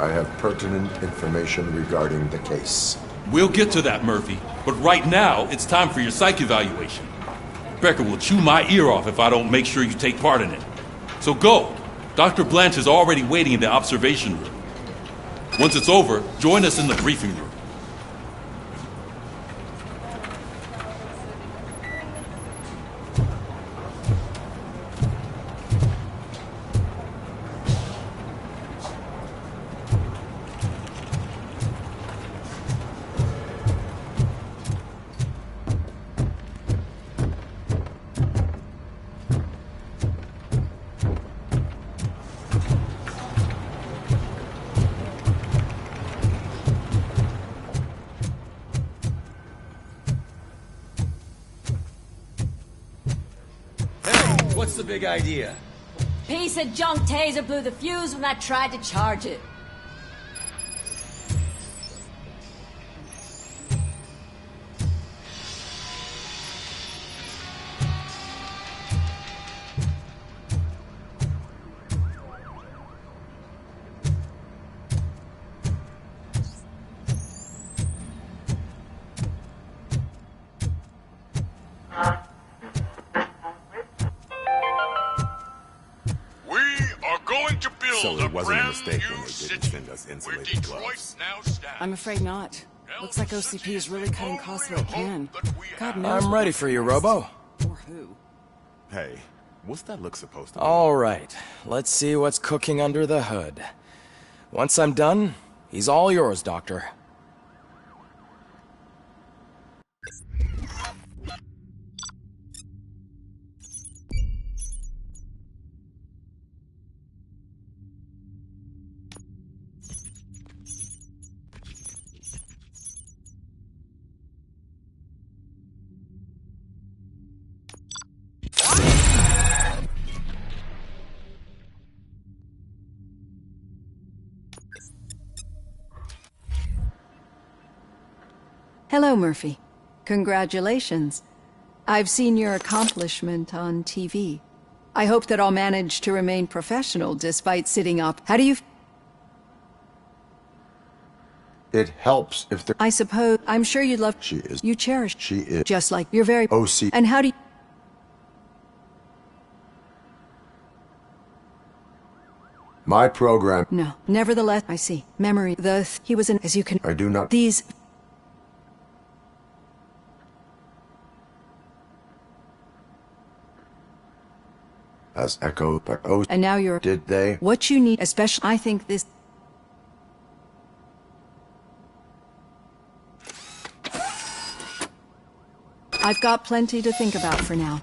C: I have pertinent information regarding the case.
L: We'll get to that, Murphy. But right now, it's time for your psych evaluation. Becker will chew my ear off if I don't make sure you take part in it. So go. Dr. Blanche is already waiting in the observation room. Once it's over, join us in the briefing room.
B: What's the big idea?
E: Piece of junk taser blew the fuse when I tried to charge it.
U: So it wasn't a mistake when they didn't send us insulated gloves.
D: I'm afraid not. Looks like OCP is really cutting costs where it can. God knows.
K: I'm ready for you, Robo.
D: Or who?
U: Hey, what's that look supposed to be?
K: All right, let's see what's cooking under the hood. Once I'm done, he's all yours, Doctor.
V: Hello, Murphy. Congratulations. I've seen your accomplishment on TV. I hope that I'll manage to remain professional despite sitting up. How do you...
C: It helps if there...
V: I suppose... I'm sure you'd love...
C: She is...
V: You cherish...
C: She is...
V: Just like you're very...
C: OC...
V: And how do you...
C: My program...
V: No. Nevertheless, I see. Memory. He was in... As you can...
C: I do not...
V: These...
C: As echoed by OC...
V: And now you're...
C: Did they?
V: What you need, especially... I think this... I've got plenty to think about for now.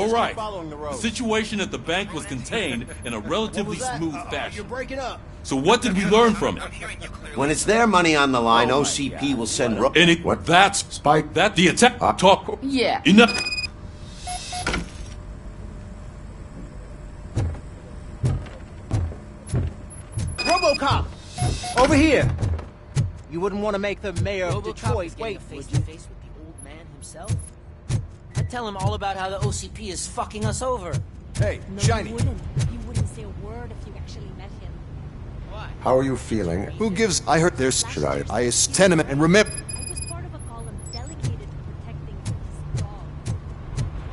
L: All right. The situation at the bank was contained in a relatively smooth fashion.
B: You're breaking up.
L: So what did we learn from it?
J: When it's their money on the line, OCP will send...
L: That's...
C: Spike?
L: That the attack... Talk...
P: Yeah.
L: Enough...
B: Robocop! Over here! You wouldn't want to make the mayor of
H: Robocop
B: Detroit
H: is
B: wait,
H: face
B: would
H: to
B: you?
H: face with the old man himself? I'd tell him all about how the OCP is fucking us over.
B: Hey,
M: No,
B: Shiny.
M: you wouldn't. You wouldn't say a word if you actually met him.
C: How are you feeling?
W: Who gives? I heard there's...
C: Should I...
W: tenement and remember...
M: I was part of a column delegated to protecting his dog.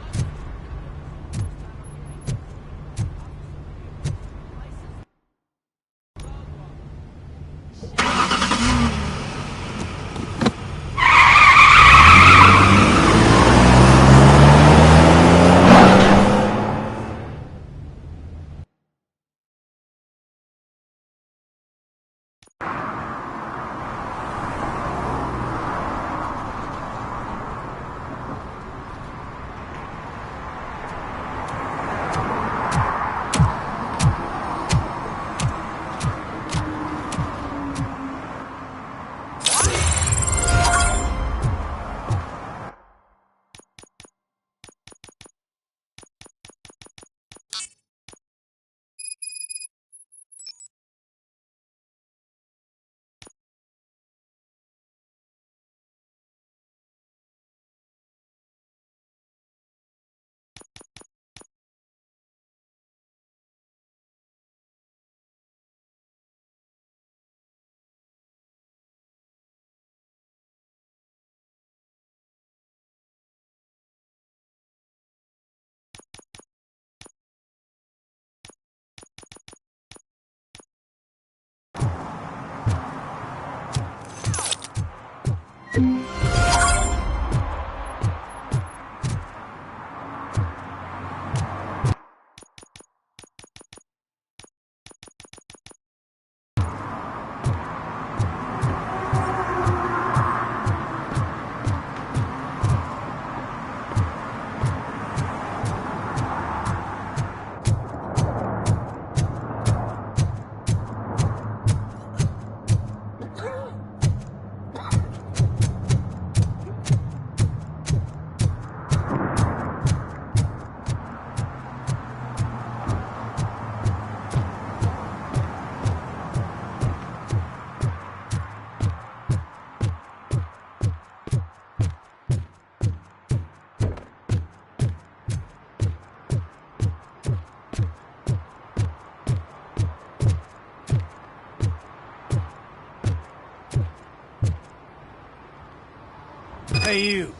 B: Hey you,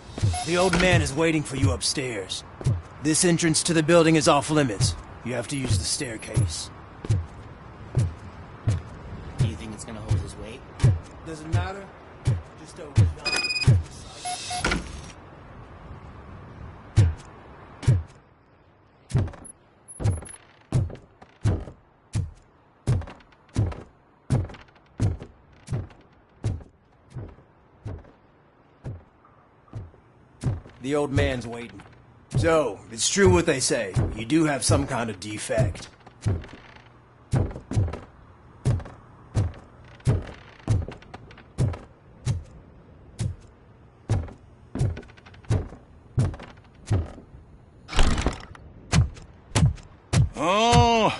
B: the old man is waiting for you upstairs. This entrance to the building is off limits. You have to use the staircase.
H: Do you think it's gonna hold his weight?
B: Doesn't matter. Just open it up. The old man's waiting. So, it's true what they say. You do have some kind of defect.
G: Oh,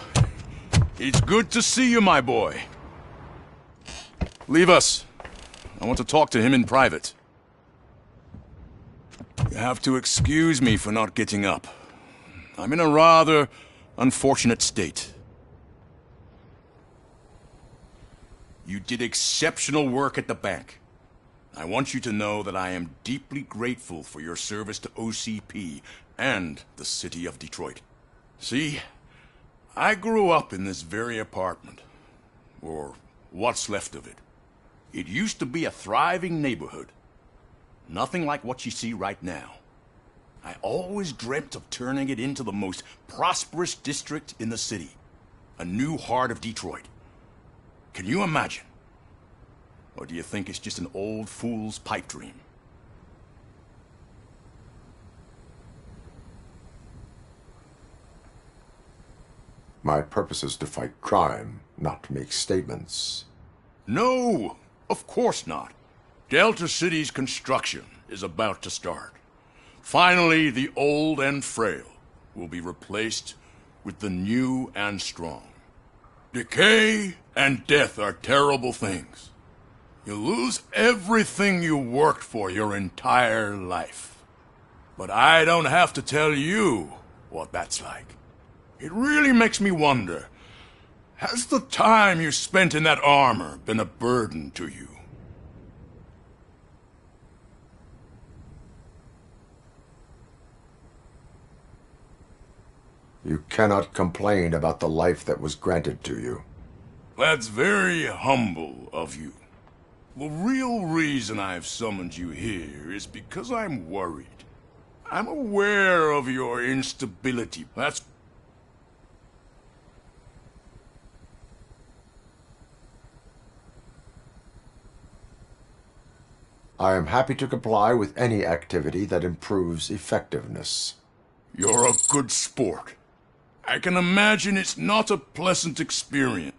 G: it's good to see you, my boy. Leave us. I want to talk to him in private. You have to excuse me for not getting up. I'm in a rather unfortunate state. You did exceptional work at the bank. I want you to know that I am deeply grateful for your service to OCP and the city of Detroit. See, I grew up in this very apartment, or what's left of it. It used to be a thriving neighborhood. Nothing like what you see right now. I always dreamt of turning it into the most prosperous district in the city. A new heart of Detroit. Can you imagine? Or do you think it's just an old fool's pipe dream?
C: My purpose is to fight crime, not to make statements.
F: No, of course not. Delta City's construction is about to start. Finally, the old and frail will be replaced with the new and strong. Decay and death are terrible things. You lose everything you worked for your entire life. But I don't have to tell you what that's like. It really makes me wonder, has the time you spent in that armor been a burden to you?
C: You cannot complain about the life that was granted to you.
F: That's very humble of you. The real reason I've summoned you here is because I'm worried. I'm aware of your instability.
C: I am happy to comply with any activity that improves effectiveness.
F: You're a good sport. I can imagine it's not a pleasant experience.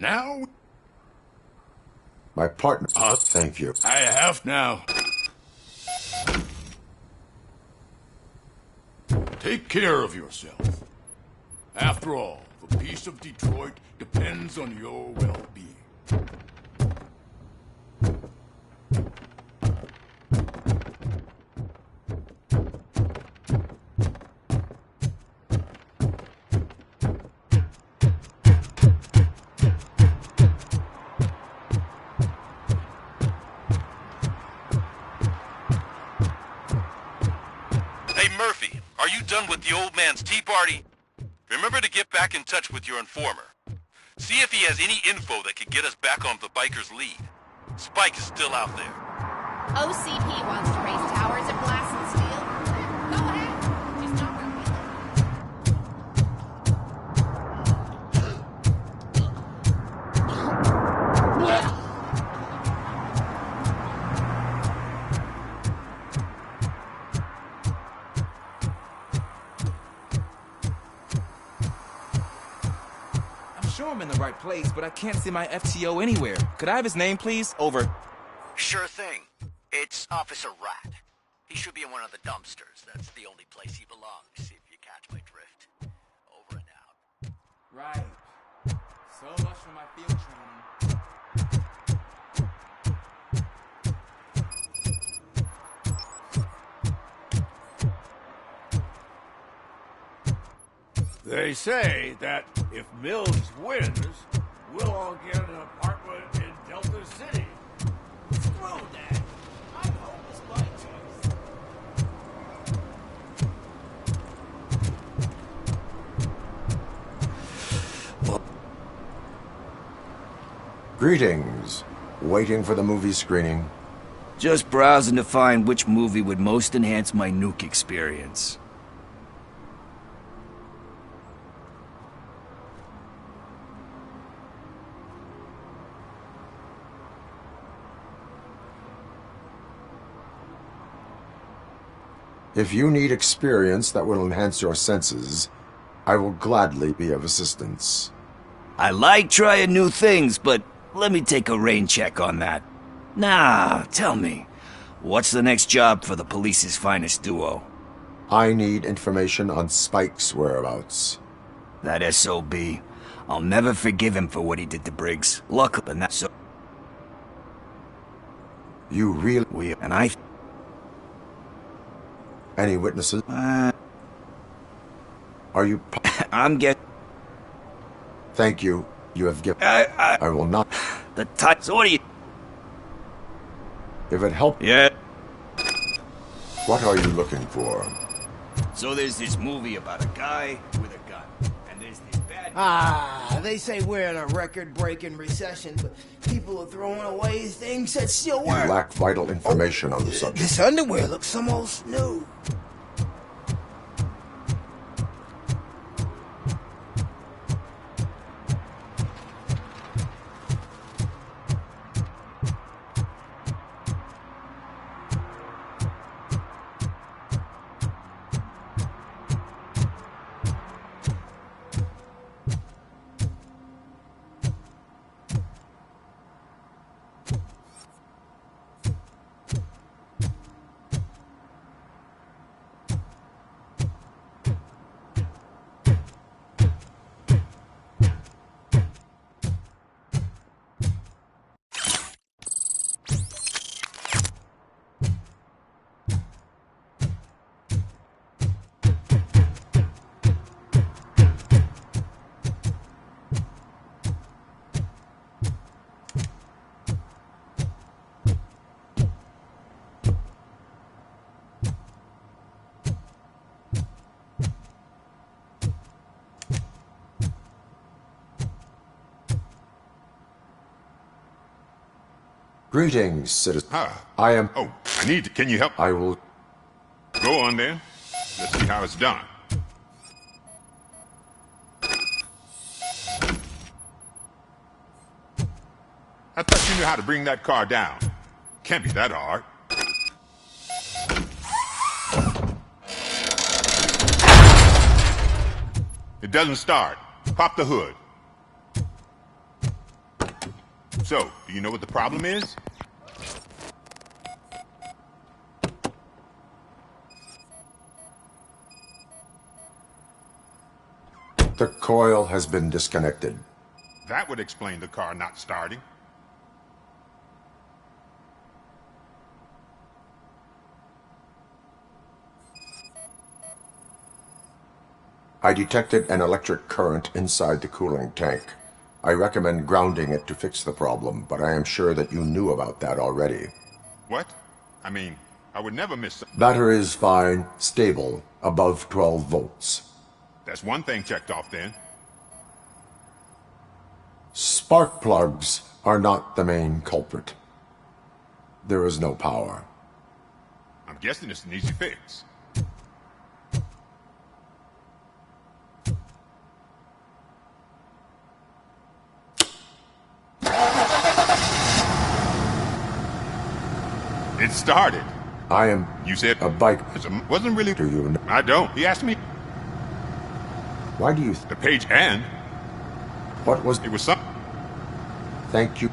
F: Now?
C: My partner... thank you.
F: I have now. Take care of yourself. After all, the peace of Detroit depends on your well-being.
R: Done with the old man's tea party? Remember to get back in touch with your informer. See if he has any info that could get us back on the biker's lead. Spike is still out there.
N: OCP wants to raise towers of glass and steel. Go ahead. Just not where we
O: I'm in the right place, but I can't see my FTO anywhere. Could I have his name, please? Over.
X: Sure thing. It's Officer Rat. He should be in one of the dumpsters. That's the only place he belongs, if you catch my drift. Over and out.
O: Right. So much for my field training.
I: They say that if Mills wins, we'll all get an apartment in Delta City.
H: Screw that. I'm homeless by choice.
C: Greetings. Waiting for the movie screening?
Y: Just browsing to find which movie would most enhance my nuke experience.
C: If you need experience that will enhance your senses, I will gladly be of assistance.
Y: I like trying new things, but let me take a rain check on that. Nah, tell me, what's the next job for the police's finest duo?
C: I need information on Spike's whereabouts.
Y: That SOB. I'll never forgive him for what he did to Briggs. Luck up in that so...
C: You really...
Y: And I...
C: Any witnesses? Are you...
Y: I'm
C: Thank you. You have given... I will not...
Y: The time... So what do you...
C: If it helps...
Y: Yeah.
C: What are you looking for?
Y: So there's this movie about a guy with a gun. And there's this bad...
H: They say we're in a record-breaking recession, but people are throwing away things that still work.
C: You lack vital information on the subject.
H: This underwear looks almost new.
C: Greetings, citizen.
A: Ah.
C: I am...
A: Oh, I need to... Can you help?
C: I will...
A: Go on then. Let's see how it's done. I thought you knew how to bring that car down. Can't be that hard. It doesn't start. Pop the hood. So, do you know what the problem is?
C: The coil has been disconnected.
A: That would explain the car not starting.
C: I detected an electric current inside the cooling tank. I recommend grounding it to fix the problem, but I am sure that you knew about that already.
A: What? I mean, I would never miss...
C: Battery is fine, stable, above 12 volts.
A: That's one thing checked off then.
C: Spark plugs are not the main culprit. There is no power.
A: I'm guessing it's an easy fix. It started.
C: I am...
A: You said...
C: A bike...
A: Wasn't really...
C: Do you know?
A: I don't. He asked me...
C: Why do you...
A: The page and...
C: What was...
A: It was something...
C: Thank you.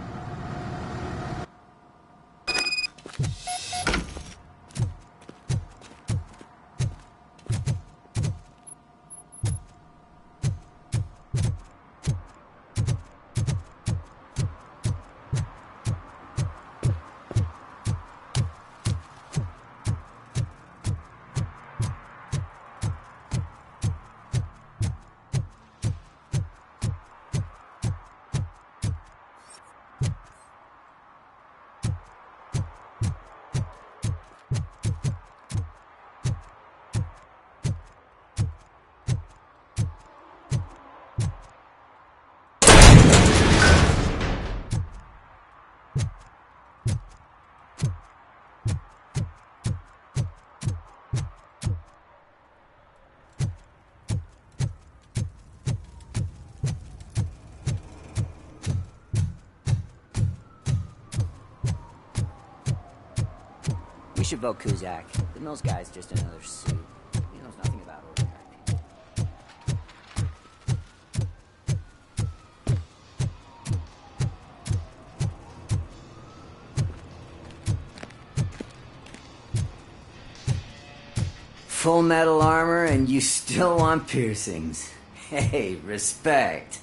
E: We should vote Kuzak. The Mills guy's just another suit. He knows nothing about ordinary people. Full metal armor and you still want piercings. Hey, respect.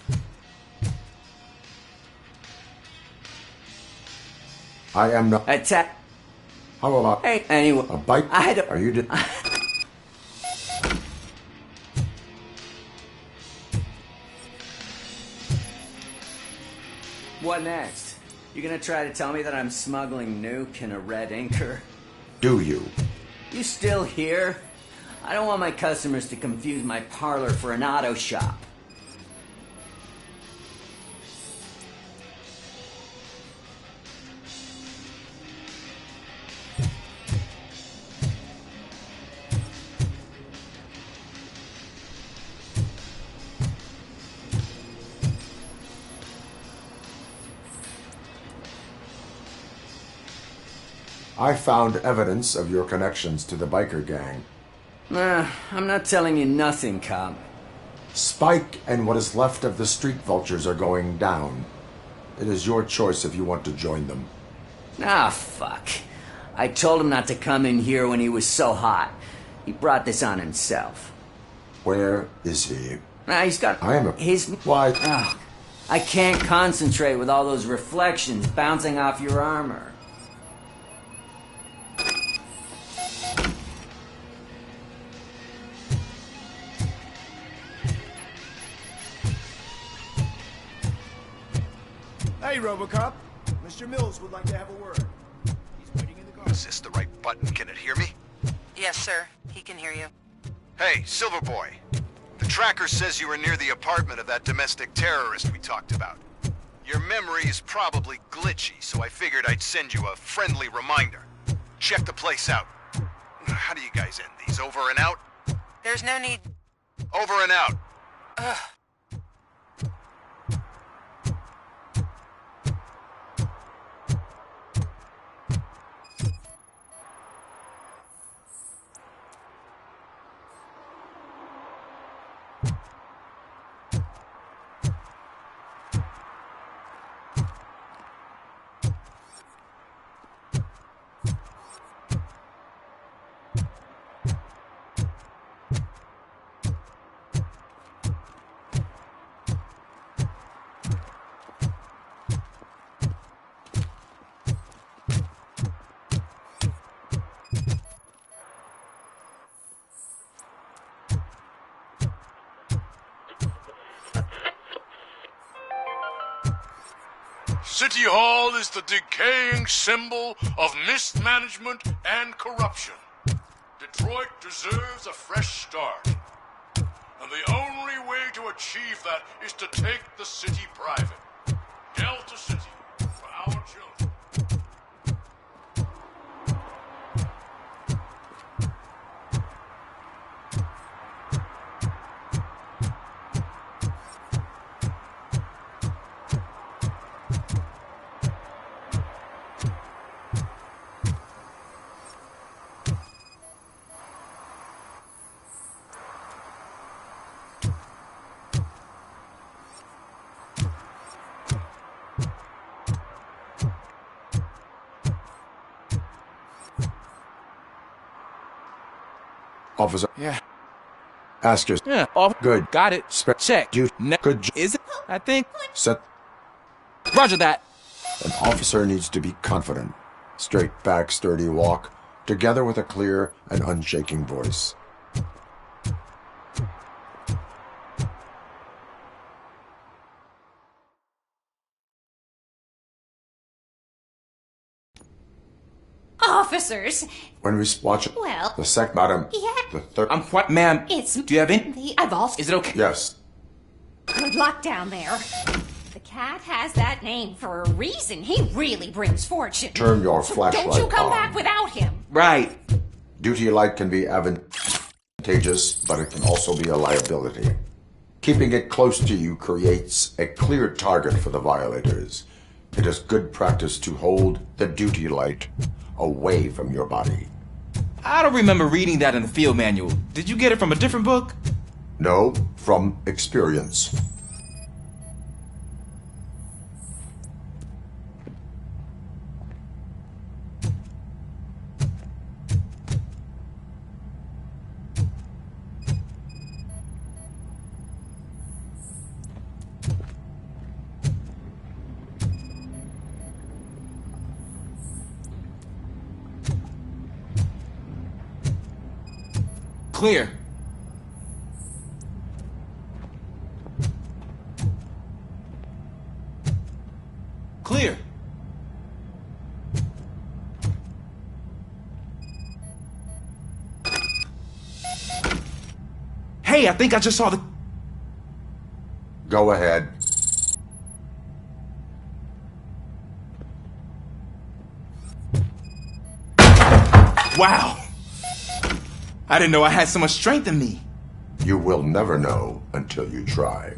C: I am not...
E: Attack.
C: How about...
E: Hey, anyway.
C: A bike?
E: I had to...
C: Are you...
E: What next? You gonna try to tell me that I'm smuggling nuke in a red inker?
C: Do you?
E: You still here? I don't want my customers to confuse my parlor for an auto shop.
C: I found evidence of your connections to the biker gang.
E: I'm not telling you nothing, cop.
C: Spike and what is left of the street vultures are going down. It is your choice if you want to join them.
E: Ah, fuck. I told him not to come in here when he was so hot. He brought this on himself.
C: Where is he?
E: He's got...
C: I am a...
E: His...
C: Why?
E: I can't concentrate with all those reflections bouncing off your armor.
B: Hey, Robocop. Mr. Mills would like to have a word. He's waiting in the car.
Q: Is this the right button? Can it hear me?
R: Yes, sir. He can hear you.
Q: Hey, Silverboy. The tracker says you were near the apartment of that domestic terrorist we talked about. Your memory is probably glitchy, so I figured I'd send you a friendly reminder. Check the place out. How do you guys end these? Over and out?
R: There's no need.
Q: Over and out.
R: Ugh.
F: City Hall is the decaying symbol of mismanagement and corruption. Detroit deserves a fresh start. And the only way to achieve that is to take the city private. Delta City, for our children.
C: Officer.
O: Yeah.
C: Ask your.
O: Yeah. Off.
C: Good.
O: Got it. Check.
C: You. Good.
O: Is it? I think.
C: Set.
O: Roger that.
C: An officer needs to be confident. Straight back, sturdy walk, together with a clear and unshaking voice.
D: Officers!
C: When we watch
D: Well,
C: the sec, madam.
D: yeah.
C: The third.
O: I'm what, ma'am?
D: It's
O: Do you have any?
D: I've also.
O: Is it okay?
C: Yes.
D: Good luck down there. The cat has that name for a reason. He really brings fortune.
C: Turn your
D: So
C: flashlight
D: don't you come
C: on.
D: back without him.
O: Right.
C: Duty light can be advantageous, but it can also be a liability. Keeping it close to you creates a clear target for the violators. It is good practice to hold the duty light away from your body.
O: I don't remember reading that in the field manual. Did you get it from a different book?
C: No, from experience.
O: Clear. Clear. Hey, I think I just saw the...
C: Go ahead.
O: Wow. I didn't know I had so much strength in me.
C: You will never know until you try.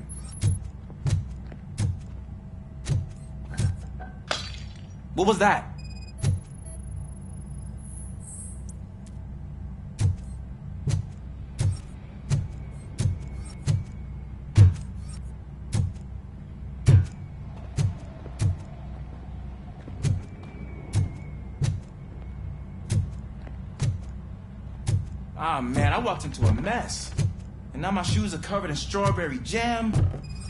O: What was that? Ah, man, I walked into a mess. And now my shoes are covered in strawberry jam.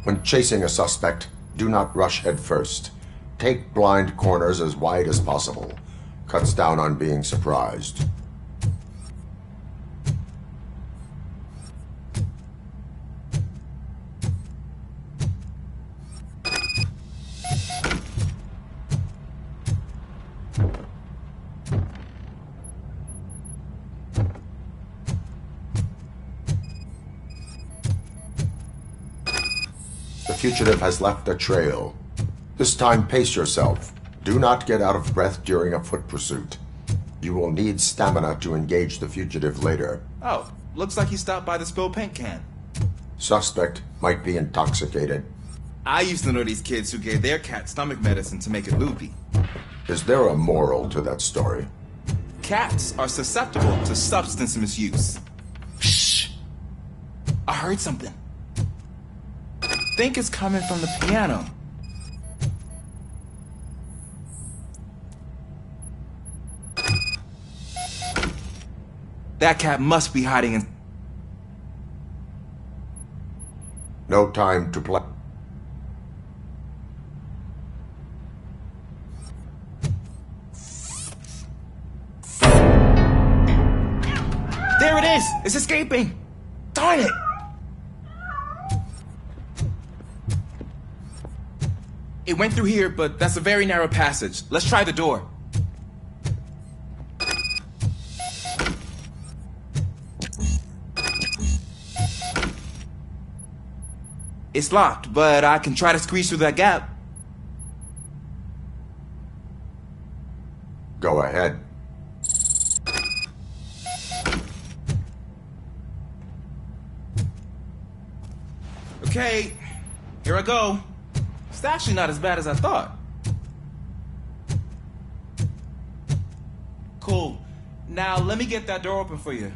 C: When chasing a suspect, do not rush head first. Take blind corners as wide as possible. Cuts down on being surprised. The fugitive has left a trail. This time, pace yourself. Do not get out of breath during a foot pursuit. You will need stamina to engage the fugitive later.
O: Oh, looks like he stopped by the spilled paint can.
C: Suspect might be intoxicated.
O: I used to know these kids who gave their cat stomach medicine to make it loopy.
C: Is there a moral to that story?
O: Cats are susceptible to substance misuse. Shh! I heard something. I think it's coming from the piano. That cat must be hiding in...
C: No time to play.
O: There it is! It's escaping! Darn it! It went through here, but that's a very narrow passage. Let's try the door. It's locked, but I can try to squeeze through that gap.
C: Go ahead.
O: Okay, here I go. It's actually not as bad as I thought. Cool. Now let me get that door open for you.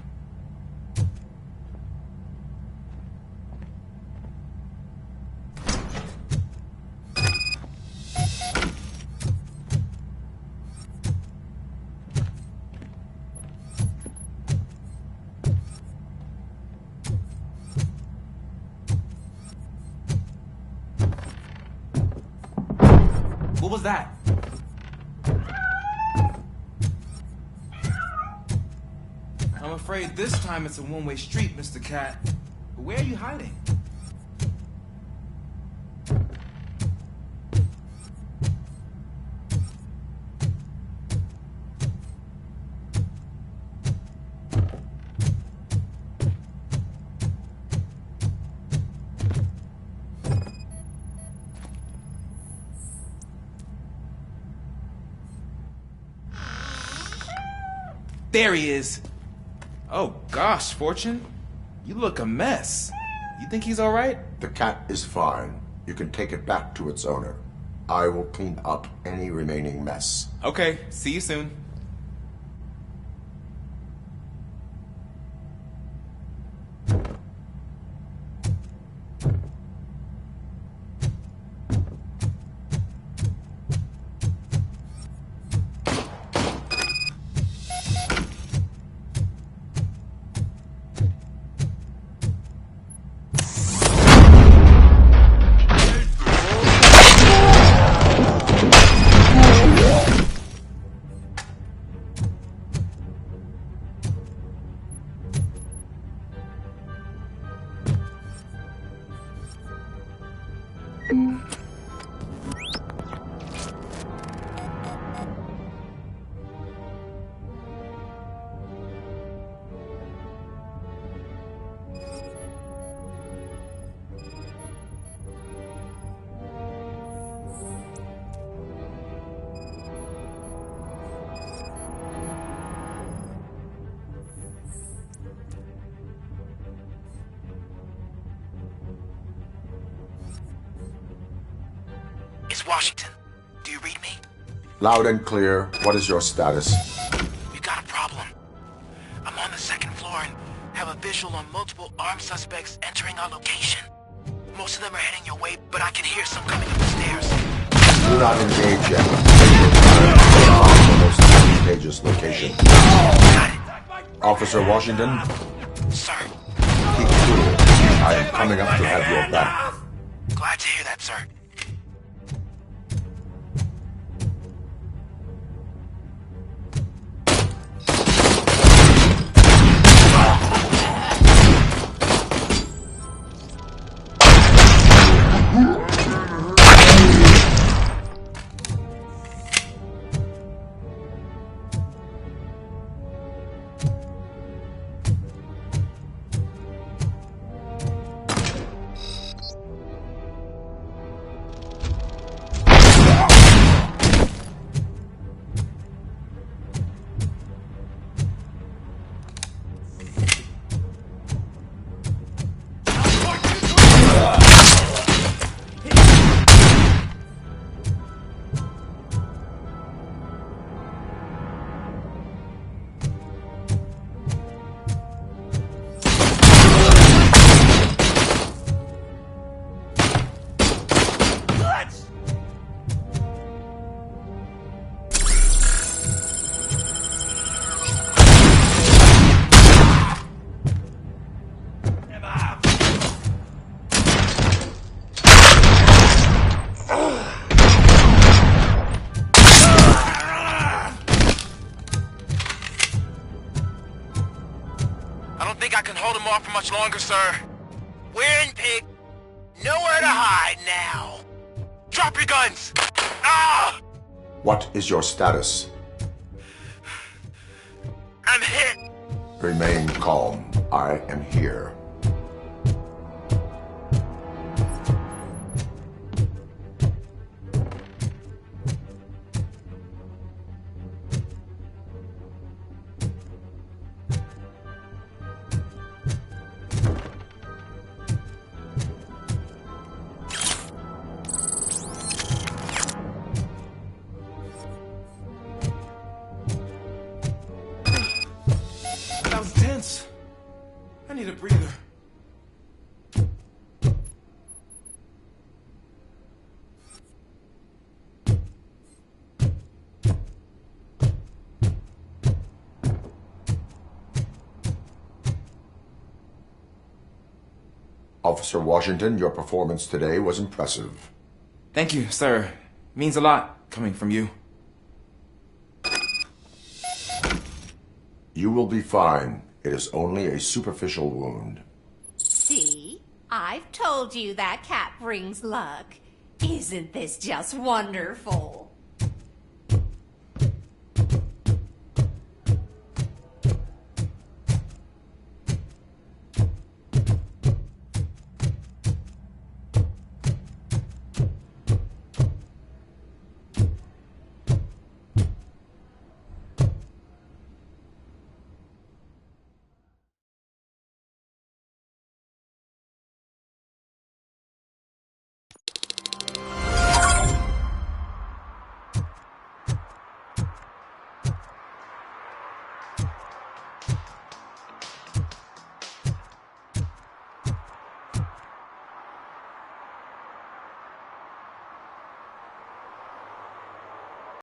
O: What was that? I'm afraid this time it's a one-way street, Mr. Cat. Where are you hiding? There he is. Oh gosh, Fortune. You look a mess. You think he's alright?
C: The cat is fine. You can take it back to its owner. I will clean up any remaining mess.
O: Okay, see you soon.
X: It's Washington. Do you read me?
C: Loud and clear. What is your status?
X: We got a problem. I'm on the second floor and have a visual on multiple armed suspects entering our location. Most of them are heading your way, but I can hear some coming up the stairs.
C: Do not engage yet. The most advantageous location. Officer Washington?
X: Sir.
C: Keep cool. I am coming up to have your back.
X: Glad to hear that, sir. for much longer, sir. We're in Pig. Nowhere to hide now. Drop your guns! Ah!
C: What is your status?
X: I'm hit.
C: Remain calm. I am here.
O: That was tense. I need a breather.
C: Officer Washington, your performance today was impressive.
O: Thank you, sir. Means a lot coming from you.
C: You will be fine. It is only a superficial wound.
D: See? I've told you that cat brings luck. Isn't this just wonderful?